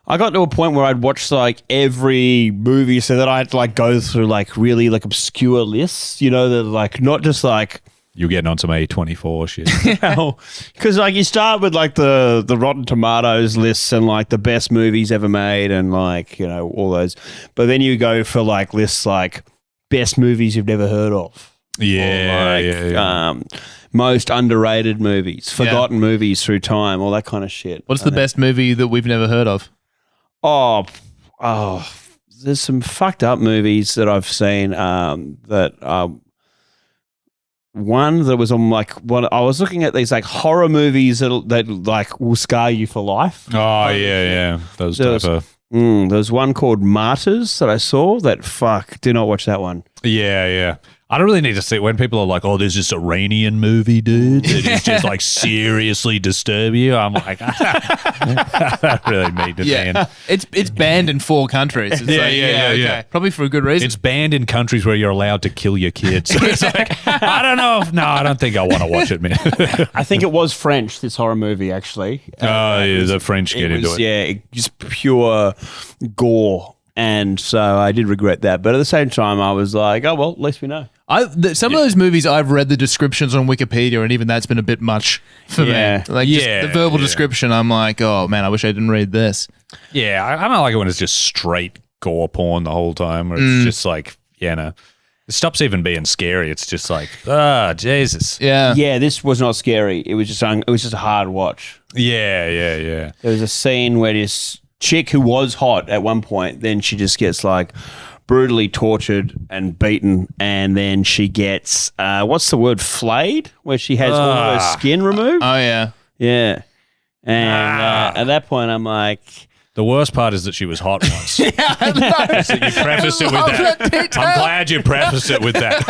B: I got to a point where I'd watch like every movie, so that I'd like go through like really like obscure lists, that like not just like.
C: You're getting on some A24 shit.
B: Because like you start with like the Rotten Tomatoes lists and like the best movies ever made and like all those, but then you go for like lists like best movies you've never heard of,
C: Yeah.
B: most underrated movies, forgotten movies through time, all that kind of shit.
A: What's the best movie that we've never heard of?
B: Oh, there's some fucked up movies that I've seen one that was on like I was looking at these like horror movies that like will scar you for life.
C: Oh, yeah. Those
B: There
C: type
B: was-
C: of...
B: There's one called Martyrs that I saw that do not watch that one.
C: Yeah. I don't really need to see when people are like, "Oh, there's this Iranian movie, dude, that is just like seriously disturb you." I'm like, I don't really need to be in.
A: It's banned in 4 countries. It's
C: Yeah.
A: Probably for a good reason.
C: It's banned in countries where you're allowed to kill your kids. So it's like, I don't know. I don't think I want to watch it, man.
B: I think it was French, this horror movie, actually.
C: The French get into it.
B: Yeah, just pure gore. And so I did regret that. But at the same time, I was like, oh, well, at least we know.
A: Some of those movies, I've read the descriptions on Wikipedia, and even that's been a bit much for
B: Yeah.
A: me. Like just the verbal description, I'm like, oh man, I wish I didn't read this.
C: Yeah, I don't like it when it's just straight gore porn the whole time, where it's just like, It stops even being scary. It's just like, Jesus.
A: Yeah.
B: Yeah, this was not scary. It was just a hard watch.
C: Yeah.
B: There was a scene where this chick who was hot at one point, then she just gets like brutally tortured and beaten, and then she gets what's the word, flayed, where she has all her skin removed.
A: Oh yeah.
B: Yeah. And at that point, I'm like,
C: the worst part is that she was hot once. So you prefaced it with that. I'm glad you prefaced it with that.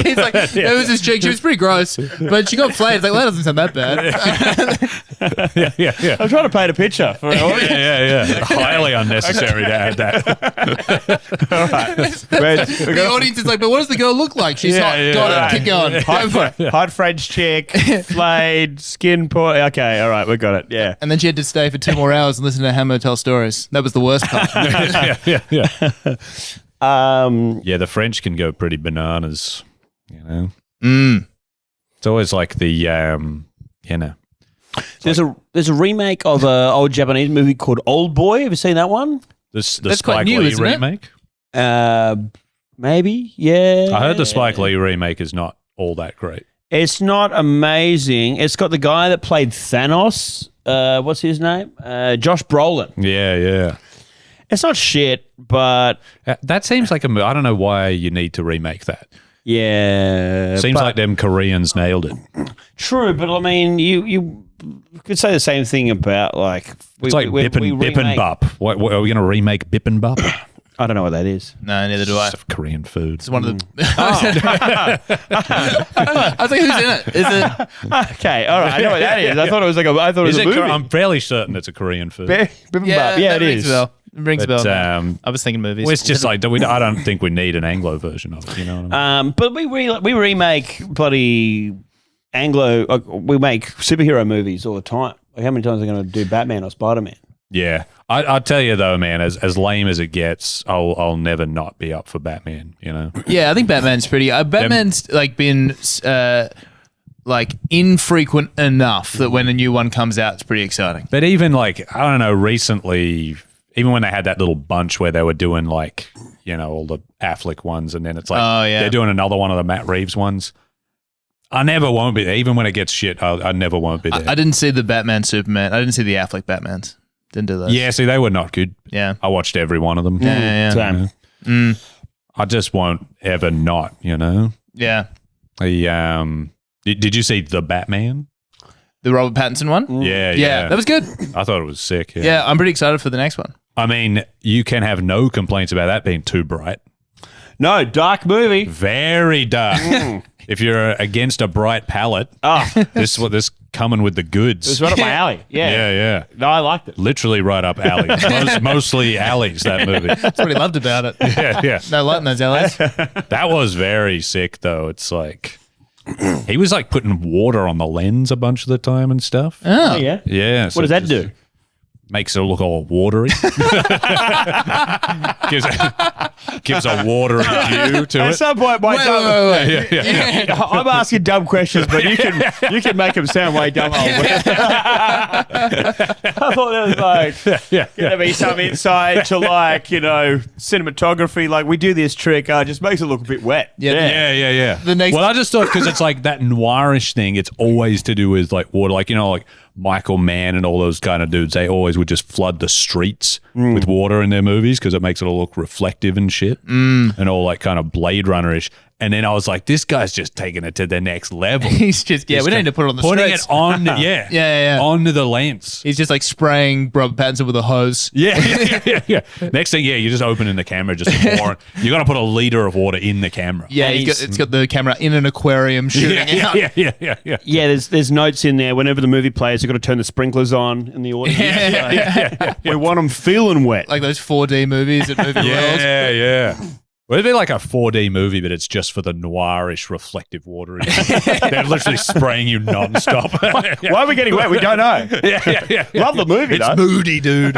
A: He's like, there was this chick. She was pretty gross, but she got flayed. It's like, well, that doesn't sound that bad.
C: Yeah.
B: I'm trying to paint a picture for an audience.
C: Yeah. Highly unnecessary to add that.
B: All right.
A: The audience is like, but what does the girl look like? She's hot. Got it. Keep going. Go for it.
B: Hot French chick, flayed, skin poor. Okay, all right, we got it. Yeah.
A: And then she had to stay for 2 more hours and listen to Hammer tell stories. That was the worst part.
C: Yeah. The French can go pretty bananas, you know. It's always like the, you know.
B: There's a remake of an old Japanese movie called Old Boy. Have you seen that one?
C: The
A: That's
C: Spike
A: quite new,
C: Lee
A: isn't it?
C: remake.
B: Maybe, yeah.
C: I heard the Spike Lee remake is not all that great.
B: It's not amazing. It's got the guy that played Thanos. What's his name? Josh Brolin.
C: Yeah.
B: It's not shit, but
C: That seems like a. I don't know why you need to remake that.
B: yeah.
C: Seems like them Koreans nailed it.
B: True, but I mean, you could say the same thing about like
C: It's like Bip and Bop. What are we going to remake Bip and Bop?
B: I don't know what that is.
A: No, neither do I.
C: It's Korean food.
A: It's one of the. I was like, who's in it? Is it?
B: Okay, all right. I know what that is. I thought it was like a. I thought it was a movie.
C: I'm fairly certain it's a Korean food.
B: Yeah,
A: that
B: it
A: rings
B: is.
A: a bell. It rings a
C: But,
A: bell. I was thinking movies.
C: Well, it's just like I don't think we need an Anglo version of it. You know what I mean?
B: But we remake bloody Anglo. We make superhero movies all the time. Like how many times are they going to do Batman or Spider-Man?
C: Yeah, I'll tell you though, man. As lame as it gets, I'll never not be up for Batman. You know.
A: Yeah, I think Batman's pretty. Batman's like been like infrequent enough that when a new one comes out, it's pretty exciting.
C: But even like I don't know, recently, even when they had that little bunch where they were doing like all the Affleck ones, and then it's like they're doing another one of the Matt Reeves ones. I never won't be there. Even when it gets shit, I never won't be there.
A: I didn't see the Batman Superman. I didn't see the Affleck Batmans. Didn't do those.
C: Yeah, see, they were not good.
A: Yeah.
C: I watched every one of them.
A: Yeah.
B: Same.
C: I just won't ever not,
A: Yeah.
C: Did you see The Batman?
A: The Robert Pattinson one?
C: Yeah.
A: That was good.
C: I thought it was sick.
A: Yeah, I'm pretty excited for the next one.
C: I mean, you can have no complaints about that being too bright.
B: No, dark movie.
C: Very dark. If you're against a bright palette, this coming with the goods.
B: It was right up my alley.
C: Yeah.
B: No, I liked it.
C: Literally right up alleys. Mostly alleys, that movie.
A: That's what he loved about it.
C: Yeah.
A: No light in those alleys.
C: That was very sick, though. It's like he was like putting water on the lens a bunch of the time and stuff.
B: Oh, yeah?
C: Yeah.
B: What does that do?
C: Makes it look all watery. gives a watery view to
B: At
C: it.
B: some point,
A: Wait.
B: I'm asking dumb questions, but you can make them sound way dumber. I thought there was like gonna be some insight to cinematography. Like we do this trick, just makes it look a bit wet.
C: Yeah. Well, I just thought because it's like that noirish thing. It's always to do with like water, like like Michael Mann and all those kind of dudes. They always would just flood the streets with water in their movies because it makes it all look reflective and shit, and all like kind of Blade Runner-ish. And then I was like, this guy's just taking it to the next level.
A: He's just, we don't need to put it on the streets.
C: Putting it on, onto the lens.
A: He's just like spraying Robert Pattinson with a hose.
C: Yeah. Next thing, you're just opening the camera, just pouring. You're going to put a liter of water in the camera.
A: Yeah, it's got the camera in an aquarium shooting out.
C: Yeah.
B: Yeah, there's notes in there. Whenever the movie plays, you've got to turn the sprinklers on in the audience. We want them feeling wet.
A: Like those 4D movies at Movie World.
C: Yeah. Well, it'd be like a 4D movie, but it's just for the noirish, reflective water. They're literally spraying you nonstop.
B: Why are we getting wet? We don't know.
C: Yeah.
B: Love the movie,
C: It's moody, dude.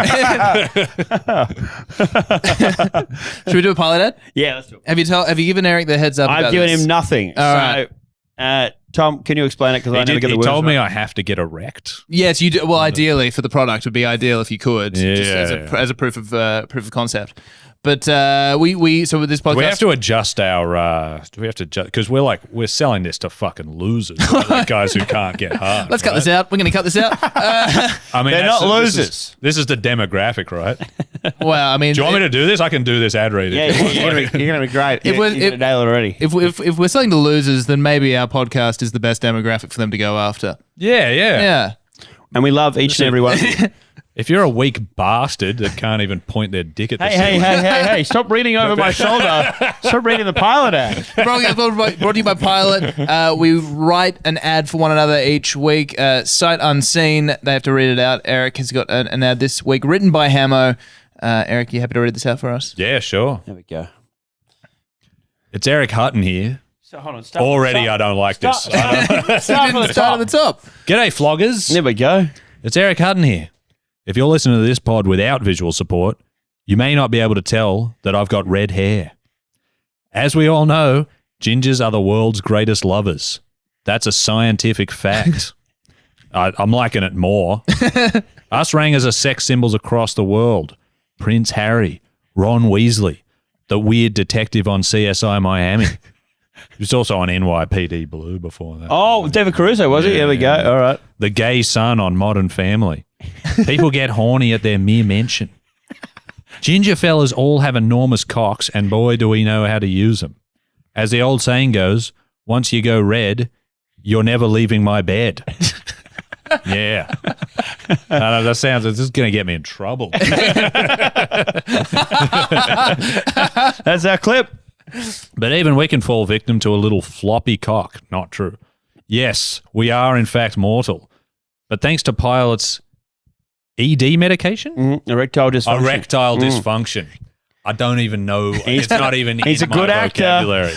A: Should we do a pilot ad?
B: Yeah, let's do it.
A: Have you given Eric the heads up?
B: I've given him nothing.
A: All
B: right. Tom, can you explain it? Because I never get the words.
C: He told me
B: right.
C: I have to get erect.
A: Yes, you do. Well, ideally for the product would be ideal if you could,
C: Yeah.
A: just as a proof of concept. But so with this podcast,
C: Do we have to adjust our? Do we have to because we're selling this to fucking losers, right? Like guys who can't get hard.
A: Let's cut this out. We're going to cut this out.
C: I mean,
B: They're not losers.
C: This is the demographic, right?
A: Well, I mean,
C: Do you want me to do this? I can do this ad reading.
B: Yeah, you're going to be great. You're going to nail it already.
A: If we're selling to losers, then maybe our podcast is the best demographic for them to go after.
C: Yeah.
B: And we love each and every one.
C: If you're a weak bastard that can't even point their dick at the
B: Hey, stop reading over my shoulder. Stop reading the Pilot ad.
A: Brought to you by Pilot. We write an ad for one another each week. Sight unseen. They have to read it out. Eric has got an ad this week written by Hamo. Eric, you happy to read this out for us?
C: Yeah, sure.
B: There we go.
C: It's Eric Hutton here.
B: So hold on.
C: Already, I don't like this.
A: Start at the top.
C: G'day, floggers.
B: There we go.
C: It's Eric Hutton here. If you're listening to this pod without visual support, you may not be able to tell that I've got red hair. As we all know, gingers are the world's greatest lovers. That's a scientific fact. I'm liking it more. Us rangers are sex symbols across the world. Prince Harry, Ron Weasley, the weird detective on CSI Miami. He was also on NYPD Blue before that.
B: Oh, David Caruso, was he? There we go. All right.
C: The gay son on Modern Family. People get horny at their mere mention. Ginger fellas all have enormous cocks, and boy, do we know how to use them. As the old saying goes, once you go red, you're never leaving my bed. Yeah. That sounds, this is going to get me in trouble.
B: That's our clip.
C: But even we can fall victim to a little floppy cock. Not true. Yes, we are in fact mortal. But thanks to Pilot's ED medication?
B: Erectile dysfunction.
C: Erectile dysfunction. I don't even know. It's not even
B: He's
C: in
B: a good
C: my
B: actor.
C: vocabulary.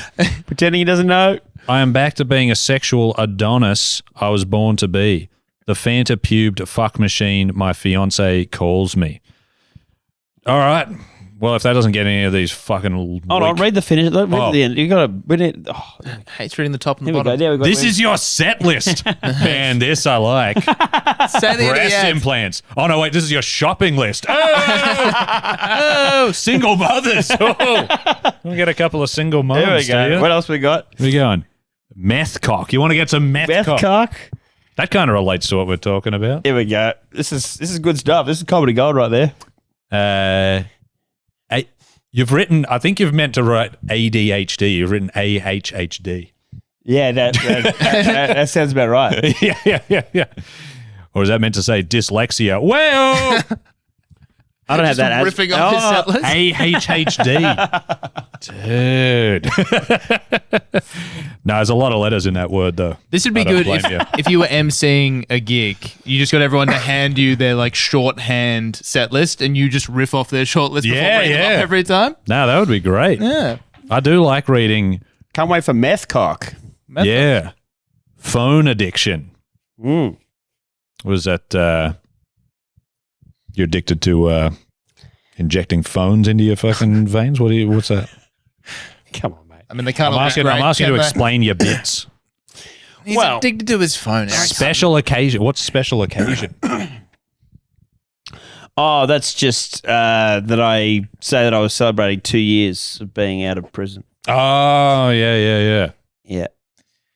B: Pretending he doesn't know.
C: I am back to being a sexual Adonis I was born to be. The Fanta-pubed fuck machine my fiance calls me. All right. Well, if that doesn't get any of these fucking...
B: Hold on, read the finish. Read the end. You got to read it. Oh,
A: Hates reading the top and the
B: here we
A: bottom.
B: go. There we go.
C: This is your set list. Man, this I like.
A: Say the end of the
C: Breast
A: ad.
C: implants. Oh, no, wait. This is your shopping list. Oh, single mothers. Oh. We'll get a couple of single moms.
B: There we go. What else we got?
C: Where you going? Meth cock. You want to get some meth cock? That kind of relates to what we're talking about.
B: Here we go. This is good stuff. This is comedy gold right there.
C: You've written, I think you've meant to write ADHD. You've written AHHD.
B: Yeah, that sounds about right.
C: Yeah. Or is that meant to say dyslexia? Well,
B: I don't have that.
A: Riffing off his set list.
C: AHHD. Dude. No, there's a lot of letters in that word, though.
A: This would be
C: I don't
A: good
C: blame you.
A: if you were emceeing a gig. You just got everyone to hand you their like shorthand set list, and you just riff off their short list before bringing them up every time.
C: No, that would be great.
A: Yeah.
C: I do like reading.
B: Can't wait for meth cock.
C: Yeah. Phone addiction. Was that you're addicted to injecting phones into your fucking veins? What's that?
B: Come on, mate.
A: I mean, they can't.
C: I'm asking you to explain your bits.
A: He's addicted to his phone. Eric.
C: Special occasion. What's special occasion?
B: Oh, that's just that I say that I was celebrating 2 years of being out of prison.
C: Oh, yeah.
B: Yeah.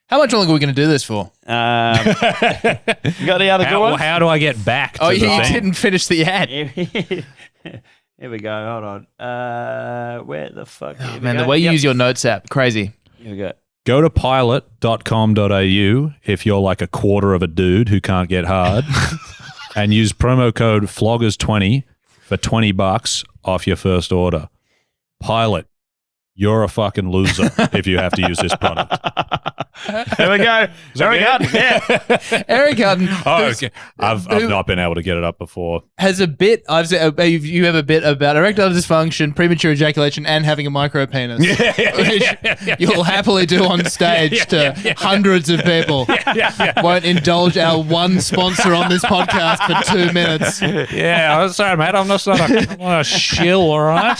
A: How much longer are we going to do this for?
B: You got any other good ones?
C: How do I get back to
A: Oh,
C: the
A: you
C: thing?
A: didn't finish the ad.
B: Here we go. Hold on. Where the fuck?
A: Oh, man, the way you use your notes app, crazy.
B: Here we go.
C: Go to pilot.com.au if you're like a quarter of a dude who can't get hard and use promo code FLOGGERS20 for $20 off your first order. Pilot. You're a fucking loser if you have to use this product.
B: There we go. Eric Hutton. Yeah.
A: Eric Hutton.
C: Oh, okay. I've not been able to get it up before.
A: Has a bit. I've said you have a bit about erectile dysfunction, premature ejaculation, and having a micro penis. Which you'll happily do on stage to hundreds of people. Won't indulge our one sponsor on this podcast for 2 minutes.
C: Yeah, I'm sorry, mate. I'm not a shill, all right?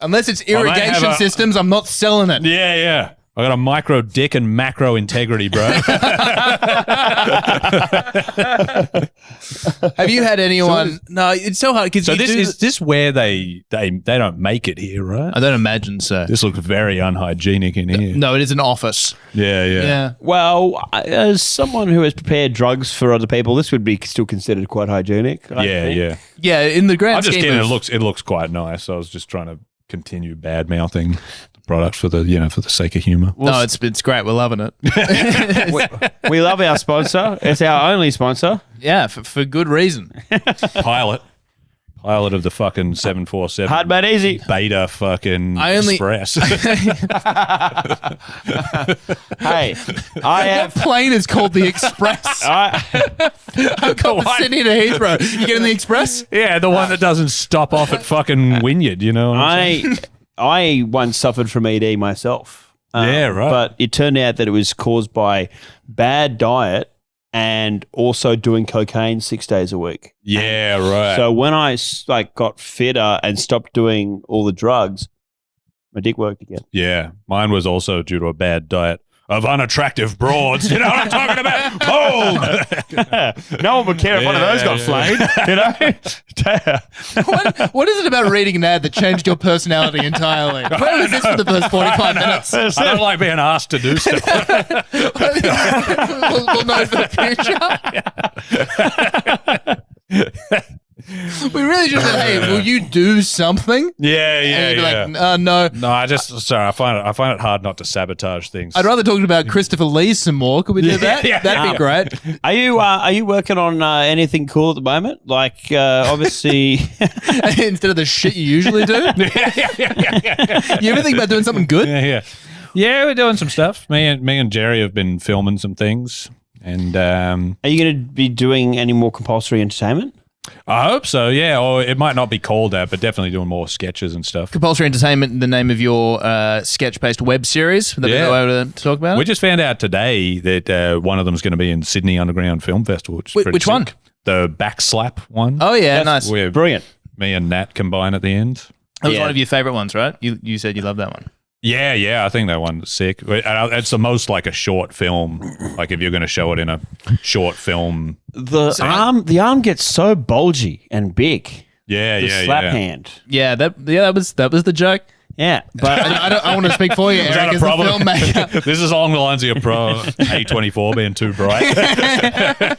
A: Unless it's irrigation systems, I'm not selling it.
C: Yeah. I got a micro dick and macro integrity, bro.
A: Have you had anyone? No, it's so hard because
C: So is this where they don't make it here, right?
A: I don't imagine so.
C: This looks very unhygienic in here.
A: No, it is an office.
C: Yeah.
A: Yeah.
B: Well, as someone who has prepared drugs for other people, this would be still considered quite hygienic. I think.
A: Yeah, in the grand
C: I'm just
A: scheme
C: kidding.
A: of,
C: It looks quite nice. I was just trying to continue bad mouthing the product for the sake of humor.
A: no, it's great. We're loving it.
B: We love our sponsor. It's our only sponsor.
A: Yeah, for good reason.
C: Pilot of the fucking 747
B: Hard made easy.
C: beta fucking express.
B: Hey, I
A: That
B: have.
A: plane is called the Express. I've got from Sydney to Heathrow. You get in the Express?
C: Yeah, the one that doesn't stop off at fucking Wynyard, you know what I'm saying?
B: I once suffered from ED myself.
C: Yeah, right.
B: But it turned out that it was caused by bad diet and also doing cocaine 6 days a week.
C: Yeah, right.
B: So when I got fitter and stopped doing all the drugs, my dick worked again.
C: Yeah, mine was also due to a bad diet of unattractive broads. You know what I'm talking about? Boom!
B: No one would care if one of those got flayed, you know?
A: What is it about reading an ad that changed your personality entirely? Where was this for the first 45 minutes?
C: I don't like being asked to do stuff.
A: We'll know for the future. We really just said, hey, will you do something?
C: Yeah,
A: And you'd be like, no.
C: No, I find it hard not to sabotage things.
A: I'd rather talk about Christopher Lee some more. Could we do that?
C: Yeah.
A: That'd be great.
B: Are you working on anything cool at the moment? Like, obviously...
A: Instead of the shit you usually do? You ever think about doing something good?
C: Yeah, we're doing some stuff. Me and Jerry have been filming some things, and
B: Are you going to be doing any more compulsory entertainment?
C: I hope so. Yeah, or it might not be called that, but definitely doing more sketches and stuff.
A: Compulsory Entertainment, the name of your sketch-based web series that we're able to talk about.
C: We just found out today that one of them is going to be in Sydney Underground Film Festival.
A: Which one?
C: The Backslap one.
A: Oh yeah, nice.
C: Where
B: Brilliant.
C: me and Nat combine at the end.
A: That was one of your favorite ones, right? You said you loved that one.
C: Yeah, I think that one's sick. It's the most like a short film. Like if you're going to show it in a short film.
B: The arm gets so bulgy and big.
C: The
B: Slap hand.
A: Yeah, that was the joke.
B: Yeah, but
A: I want to speak for you,
C: Is
A: Eric,
C: that a
A: as the
C: problem?
A: filmmaker.
C: This is along the lines of your Pro A24 being too bright.
B: that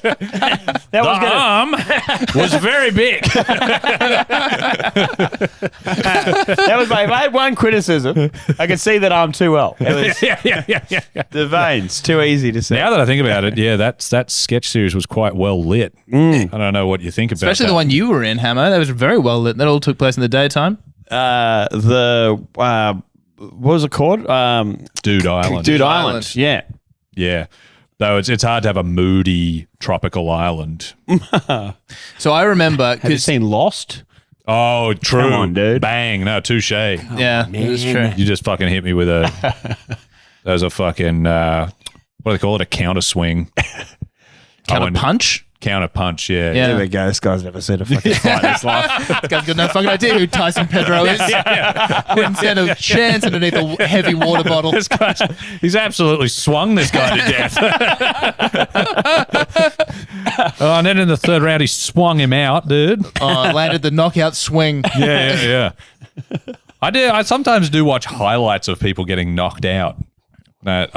B: was gonna,
C: arm was very big.
B: that was if I had one criticism, I could see that arm too well. It was
C: yeah.
B: the veins too easy to see.
C: Now that I think about it, that sketch series was quite well lit. I don't know what you think about
A: Especially
C: that.
A: the one you were in, Hammer. That was very well lit. That all took place in the daytime.
B: What was it called?
C: Dude Island.
B: Dude
A: Island.
B: Island. Yeah.
C: Yeah. Though it's hard to have a moody tropical island.
A: So I remember
B: Have you
A: because
B: seen Lost?
C: Oh, true.
B: Come on, dude.
C: Bang. No, touche.
A: yeah, it is true.
C: You just fucking hit me with that was a fucking, what do they call it? A counter swing.
A: Counter punch.
C: Counter punch, yeah.
A: Yeah.
B: There we go. This guy's never seen a fucking fight in his life.
A: This guy's got no fucking idea who Tyson Pedro is. Wouldn't stand a chance underneath a heavy water bottle.
C: This guy, he's absolutely swung this guy to death. And then in the third round, he swung him out, dude.
A: Landed the knockout swing.
C: Yeah. I sometimes do watch highlights of people getting knocked out. I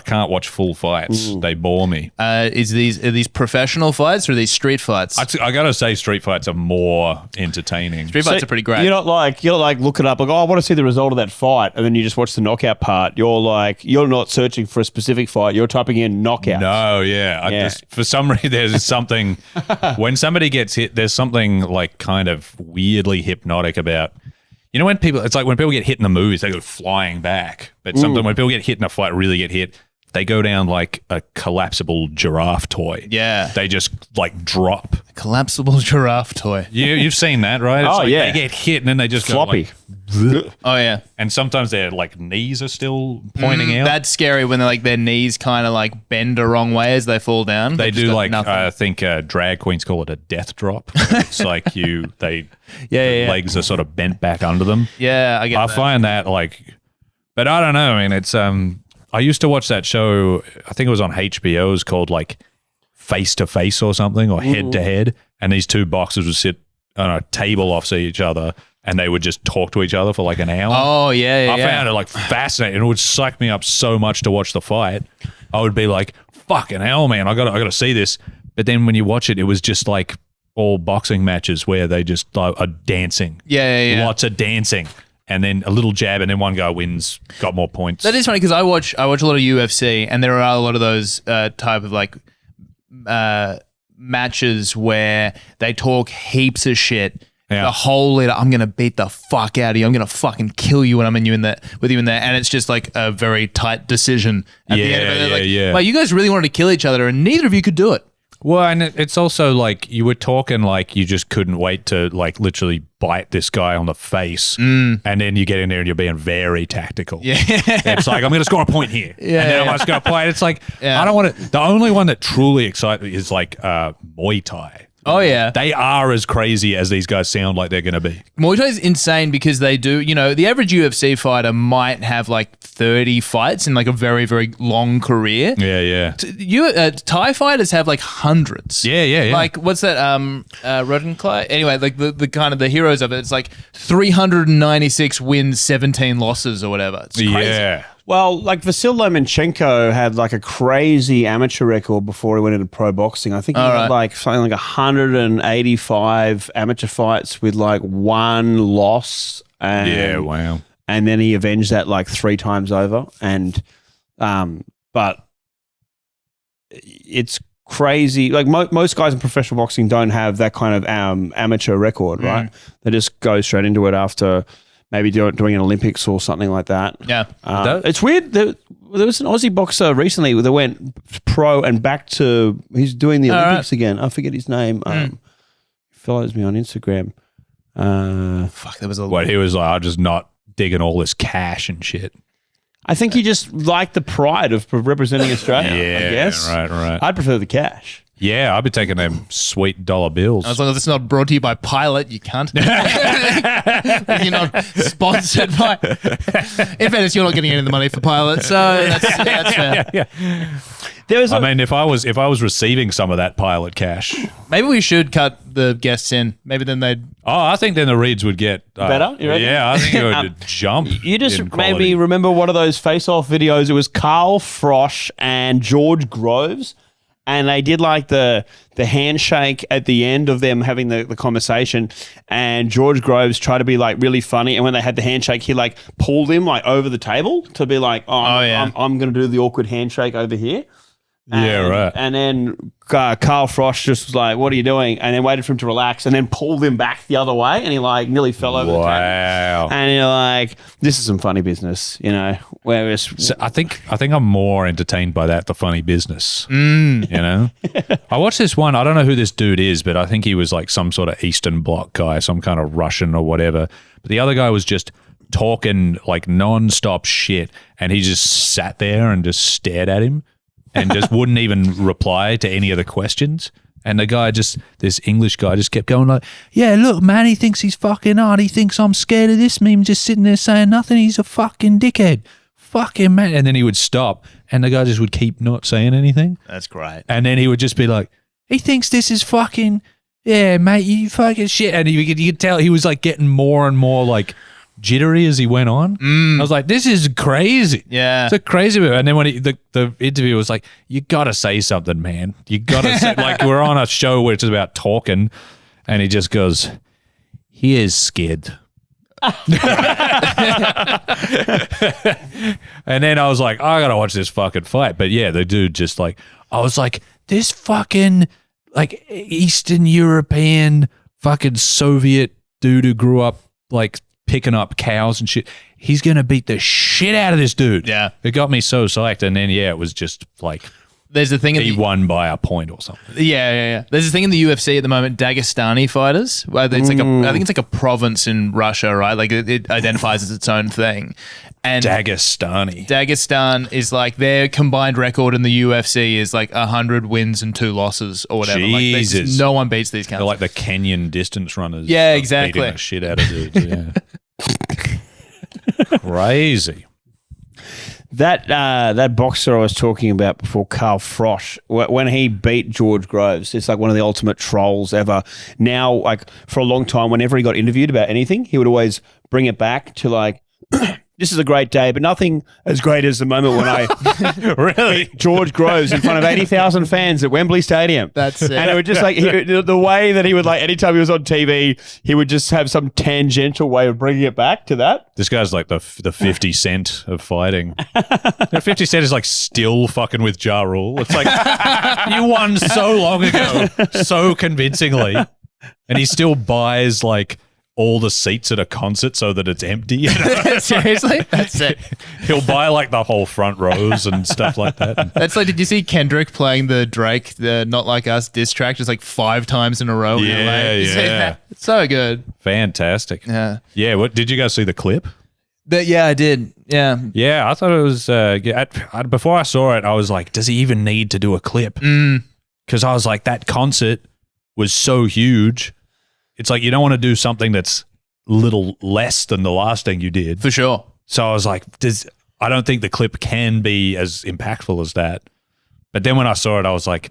C: can't watch full fights. They bore me.
A: Are these professional fights or are these street fights?
C: I gotta say, street fights are more entertaining.
A: Street fights are pretty great.
B: You're not like look it up like, oh, I want to see the result of that fight, and then you just watch the knockout part. You're not searching for a specific fight. You're typing in knockout.
C: No, yeah. For some reason, there's something when somebody gets hit. There's something like kind of weirdly hypnotic about. You know when it's like when people get hit in the movies, they go flying back. But something when people get hit in a fight, really get hit, they go down like a collapsible giraffe toy.
A: Yeah.
C: They just like drop.
A: Collapsible giraffe toy.
C: You've seen that, right? It's like they get hit and then they just
B: Floppy.
C: go like,
A: Oh yeah.
C: and sometimes their like knees are still pointing out.
A: That's scary when they're like their knees kind of like bend the wrong way as they fall down.
C: They
A: They've just
C: do
A: got
C: like
A: nothing.
C: I think drag queens call it a death drop. It's like the
A: yeah.
C: legs are sort of bent back under them.
A: Yeah, I get
C: I
A: that.
C: find that like But I don't know. I mean, it's I used to watch that show. I think it was on HBO. It was called like Face to Face or something, or Head to Head. And these two boxers would sit on a table opposite each other, and they would just talk to each other for like an hour.
A: Oh yeah,
C: I found it like fascinating. It would suck me up so much to watch the fight. I would be like, "Fucking hell, man! I got to see this." But then when you watch it, it was just like all boxing matches where they just are dancing.
A: Yeah.
C: Lots of dancing. And then a little jab, and then one guy wins, got more points.
A: That is funny because I watch a lot of UFC, and there are a lot of those type of like matches where they talk heaps of shit.
C: Yeah.
A: The whole lead, I'm gonna beat the fuck out of you. I'm gonna fucking kill you when I'm with you in there, and it's just like a very tight decision. At the end of it. Like, you guys really wanted to kill each other, and neither of you could do it.
C: Well, and it's also like you were talking like you just couldn't wait to like literally bite this guy on the face, and then you get in there and you're being very tactical.
A: Yeah,
C: it's like I'm going to score a point here, and then I'm just going to play it. It's like
A: Yeah.
C: I don't want to. The only one that truly excites me is like Muay Thai.
A: Oh yeah,
C: They are as crazy as these guys sound like they're going to be.
A: Muay Thai is insane because they do. You know, the average UFC fighter might have like 30 fights in like a very very long career.
C: Yeah.
A: Thai fighters have like hundreds.
C: Yeah.
A: Like what's that? Rodenkirk. Anyway, like the kind of the heroes of it. It's like 396 wins, 17 losses, or whatever. It's crazy.
C: Yeah.
B: Well, like Vasil Lomachenko had like a crazy amateur record before he went into pro boxing. I think he had like something like 185 amateur fights with like one loss. And,
C: Yeah. Wow.
B: And then he avenged that like 3 times over. And, but it's crazy. Like most guys in professional boxing don't have that kind of amateur record, right? They just go straight into it after maybe doing an Olympics or something like that.
A: Yeah.
B: It's weird. There was an Aussie boxer recently that went pro and back to, he's doing the Olympics again. I forget his name. Follows me on Instagram.
A: Fuck, there was a
C: What he was like, I'm just not digging all this cash and shit.
B: I think he just liked the pride of representing Australia, I guess.
C: Right.
B: I'd prefer the cash.
C: Yeah, I'd be taking them sweet dollar bills.
A: As long as it's not brought to you by Pilot, you can't. You're not sponsored by. In fairness, you're not getting any of the money for Pilot, so that's fair.
C: I mean, if I was receiving some of that Pilot cash,
A: Maybe we should cut the guests in. Maybe then they'd.
C: I think then the reads would get
B: Better, you reckon?
C: Yeah, I think it would jump.
B: You just
C: in
B: made
C: quality.
B: me remember one of those face-off videos. It was Carl Frosch and George Groves. And they did like the handshake at the end of them having the conversation. And George Groves tried to be like really funny. And when they had the handshake, he like pulled him like over the table to be like, I'm going to do the awkward handshake over here.
C: Yeah, right.
B: And then Carl Frosch just was like, what are you doing? And then waited for him to relax and then pulled him back the other way. And he like nearly fell over the table.
C: Wow.
B: And you're like, this is some funny business, you know. Whereas
C: So I think I'm more entertained by that, the funny business. You know? I watched this one, I don't know who this dude is, but I think he was like some sort of Eastern Bloc guy, some kind of Russian or whatever. But the other guy was just talking like non-stop shit, and he just sat there and just stared at him and just wouldn't even reply to any of the questions. And the guy this English guy just kept going like, yeah, look, man, he thinks he's fucking hard. He thinks I'm scared of this. Me just sitting there saying nothing. He's a fucking dickhead. Fucking man. And then he would stop and the guy just would keep not saying anything.
A: That's great.
C: And then he would just be like, he thinks this is fucking, yeah, mate, you fucking shit. And you could tell he was like getting more and more like jittery as he went on. I was like, this is crazy.
A: Yeah.
C: It's a crazy bit. And then when the interview was like, you got to say something, man. You got to say, like, we're on a show where it's about talking, and he just goes, he is scared. And then I was like, I got to watch this fucking fight. But yeah, the dude just like, I was like, this fucking like Eastern European fucking Soviet dude who grew up like picking up cows and shit. He's going to beat the shit out of this dude.
A: Yeah.
C: It got me so psyched. And then, yeah, it was just like
A: There's a thing
C: he won by a point or something.
A: Yeah. There's this thing in the UFC at the moment, Dagestani fighters. Where it's like I think it's like a province in Russia, right? Like it identifies as its own thing. And Dagestan is like their combined record in the UFC is like 100 wins and 2 losses or whatever.
C: Jesus.
A: Like no one beats these cunts.
C: They're like the Kenyan distance runners.
A: Yeah, exactly.
C: Beating the shit out of dudes. Yeah. Crazy.
B: That boxer I was talking about before, Carl Frosch, when he beat George Groves, it's like one of the ultimate trolls ever. Now, like for a long time, whenever he got interviewed about anything, he would always bring it back to like, this is a great day, but nothing as great as the moment when I
C: Really?
B: beat George Groves in front of 80,000 fans at Wembley Stadium.
A: That's it.
B: And it would just like, the way that he would like, anytime he was on TV, he would just have some tangential way of bringing it back to that.
C: This guy's like the 50 Cent of fighting. 50 Cent is like still fucking with Ja Rule. It's like, you won so long ago, so convincingly, and he still buys like all the seats at a concert so that it's empty. You know?
A: Seriously? That's it.
C: He'll buy like the whole front rows and stuff like that.
A: That's like, did you see Kendrick playing the Drake, the Not Like Us diss track just like 5 times in a row?
C: Yeah,
A: in LA? You see
C: yeah.
A: that? It's so good.
C: Fantastic.
A: Yeah.
C: Yeah. What did you guys see the clip?
A: Yeah, I did. Yeah.
C: Yeah, I thought it was. Before I saw it, I was like, does he even need to do a clip? Because I was like, that concert was so huge. It's like you don't want to do something that's little less than the last thing you did.
A: For sure.
C: So I was like, I don't think the clip can be as impactful as that. But then when I saw it, I was like,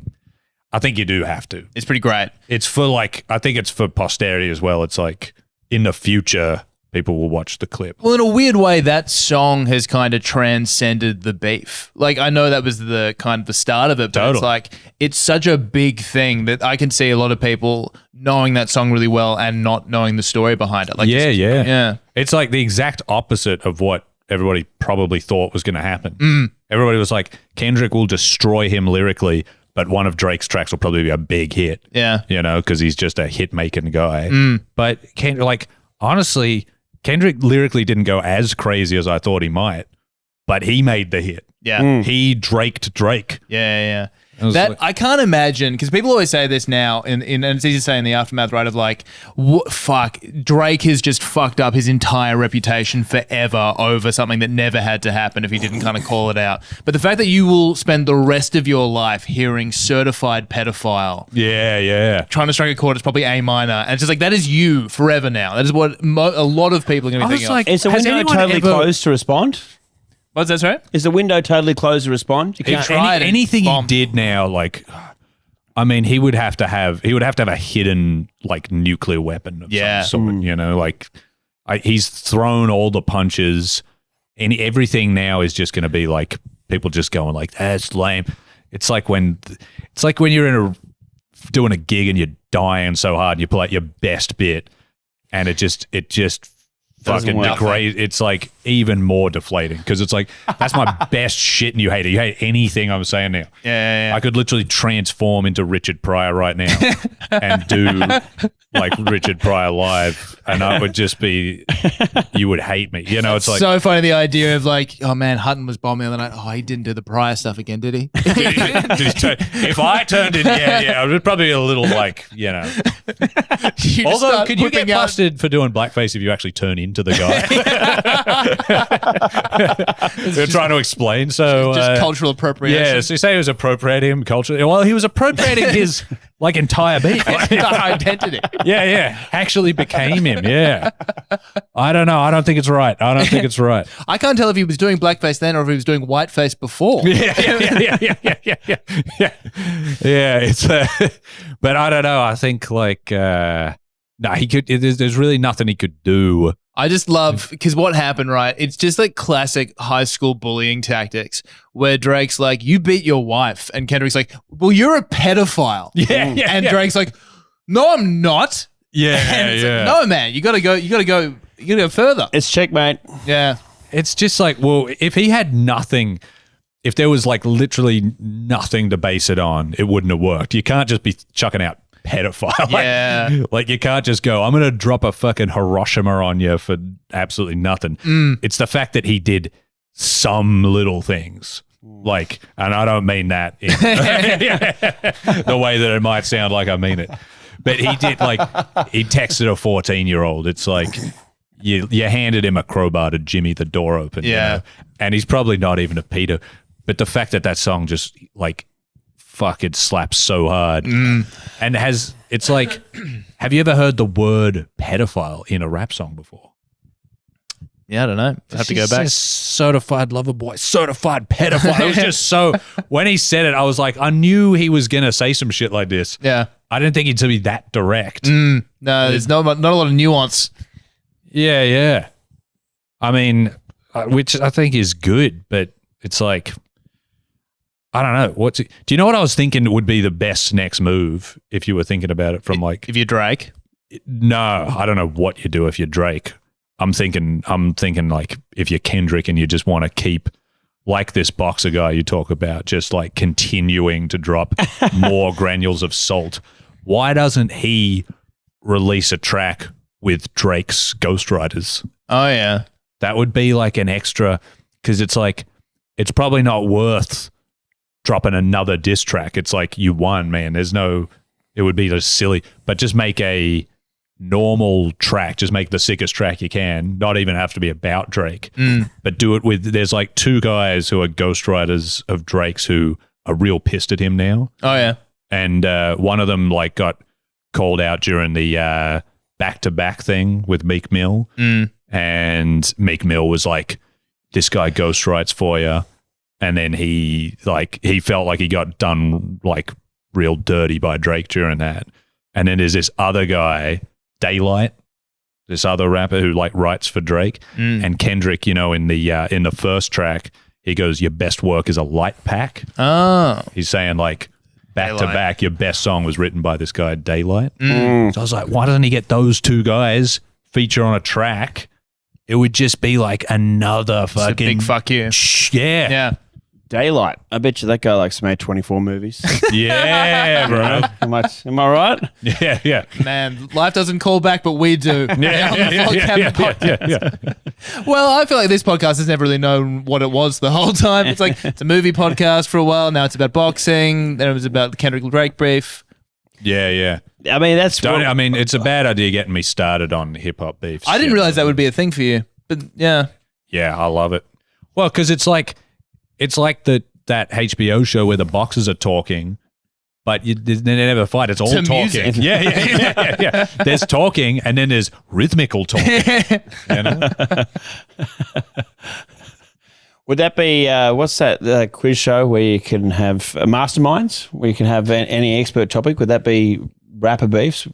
C: I think you do have to.
A: It's pretty great.
C: It's for like, I think it's for posterity as well. It's like in the future, people will watch the clip.
A: Well, in a weird way, that song has kind of transcended the beef. Like, I know that was the kind of the start of it, but
C: Totally.
A: it's like, it's such a big thing that I can see a lot of people knowing that song really well and not knowing the story behind it. Like,
C: Yeah. It's like the exact opposite of what everybody probably thought was going to happen. Everybody was like, Kendrick will destroy him lyrically, but one of Drake's tracks will probably be a big hit.
A: Yeah.
C: You know, because he's just a hit-making guy. But honestly, Kendrick lyrically didn't go as crazy as I thought he might, but he made the hit.
A: Yeah.
C: He Draked Drake.
A: Yeah.
C: It was
A: That
C: like-
A: I can't imagine, because people always say this now, and it's easy to say in the aftermath, right? Of like, fuck, Drake has just fucked up his entire reputation forever over something that never had to happen if he didn't kind of call it out. But the fact that you will spend the rest of your life hearing certified pedophile, trying to strike a chord, it's probably A minor, and it's just like, that is you forever now. That is what a lot of people are going to be thinking of.
B: Is the
C: Has
B: window
C: anyone
B: totally
C: ever-
B: closed to respond?
A: What's that, sorry?
B: Is the window totally closed to respond? You
C: He
B: can't.
A: tried and
C: anything he
A: bombed.
C: did now, like, I mean, he would have to have a hidden like nuclear weapon of some sort. You know, like he's thrown all the punches, and everything now is just going to be like people just going like, that's lame. It's like when you're doing a gig and you're dying so hard, and you pull out your best bit, and it just fucking
B: work.
C: degrade. It's like even more deflating because it's like, that's my best shit and you hate it. You hate anything I'm saying now.
A: Yeah.
C: I could literally transform into Richard Pryor right now and do like Richard Pryor live, and I would just be, you would hate me. You know, it's like,
A: so funny, the idea of like, oh man, Hutton was bombing the other night. Oh, he didn't do the Pryor stuff again, did he?
C: if I turned in, it would probably be a little like, you know.
A: You just
C: Although,
A: start
C: could you get
A: whipping out-
C: busted for doing blackface if you actually turn into the guy? They're trying to explain. So
A: just cultural appropriation.
C: yeah, so you say he was appropriating culture. Well, he was appropriating his like entire being.
A: Identity.
C: Yeah. Actually became him. Yeah. I don't know. I don't think it's right.
A: I can't tell if he was doing blackface then or if he was doing whiteface before.
C: Yeah. It's, but I don't know. I think like, no, he could. There's really nothing he could do.
A: I just love, because what happened, right? It's just like classic high school bullying tactics where Drake's like, you beat your wife. And Kendrick's like, well, you're a pedophile. And Drake's like, no, I'm not. And it's like, no, man, you gotta go further.
B: It's checkmate.
A: Yeah.
C: It's just like, well, if he had nothing, if there was like literally nothing to base it on, it wouldn't have worked. You can't just be chucking out pedophile.
A: Yeah.
C: Like you can't just go, I'm going to drop a fucking Hiroshima on you for absolutely nothing. It's the fact that he did some little things. Like, and I don't mean that in the way that it might sound like I mean it. But he did, like, he texted a 14-year-old. It's like, you handed him a crowbar to Jimmy the door open.
A: Yeah.
C: You know? And he's probably not even a pedo. But the fact that song just, like, fucking slaps so hard. And it's like, have you ever heard the word pedophile in a rap song before?
A: Yeah, I don't know. I have to go back.
C: Certified lover boy, certified pedophile. It was just so. When he said it, I was like, I knew he was gonna say some shit like this.
A: Yeah.
C: I didn't think he'd be that direct.
A: No, there's not a lot of nuance.
C: Yeah. I mean, which I think is good, but it's like, I don't know. Do you know what I was thinking would be the best next move if you were thinking about it from like,
A: if you're Drake?
C: No, I don't know what you do if you're Drake. I'm thinking like if you're Kendrick and you just want to keep, like this boxer guy you talk about, just like continuing to drop more granules of salt. Why doesn't he release a track with Drake's ghostwriters?
A: Oh, yeah.
C: That would be like an extra, because it's like, it's probably not worth dropping another diss track. It's like, you won, man. It would be just silly, but just make a normal track, just make the sickest track you can, not even have to be about Drake, but do it with, there's like two guys who are ghostwriters of Drake's who are real pissed at him now.
A: Oh, yeah.
C: And one of them like got called out during the back-to-back thing with Meek Mill. And Meek Mill was like, this guy ghostwrites for you. And then he felt like he got done like real dirty by Drake during that. And then there's this other guy, Daylight, this other rapper who like writes for Drake. And Kendrick, in the first track, he goes, your best work is a light pack.
A: Oh.
C: He's saying like, back to back, your best song was written by this guy, Daylight. So I was like, why doesn't he get those two guys feature on a track? It would just be like another fucking
A: a big fuck you.
C: Yeah.
A: Yeah.
B: Daylight. I bet you that guy likes to make 24 movies.
C: Yeah, bro.
B: How much? Am I right?
C: Yeah.
A: Man, life doesn't call back, but we do.
C: Yeah.
A: Well, I feel like this podcast has never really known what it was the whole time. It's like, it's a movie podcast for a while. Now it's about boxing. Then it was about the Kendrick Drake brief.
C: Yeah.
B: I mean,
C: it's a bad idea getting me started on hip hop beefs.
A: I didn't realize that would be a thing for you, but yeah.
C: Yeah, I love it. Well, because it's like that HBO show where the boxers are talking, but they never fight. It's all
A: To
C: talking.
A: music.
C: Yeah. There's talking, and then there's rhythmical talking.
B: Would that be what's that quiz show where you can have masterminds, where you can have any expert topic? Would that be rapper beefs?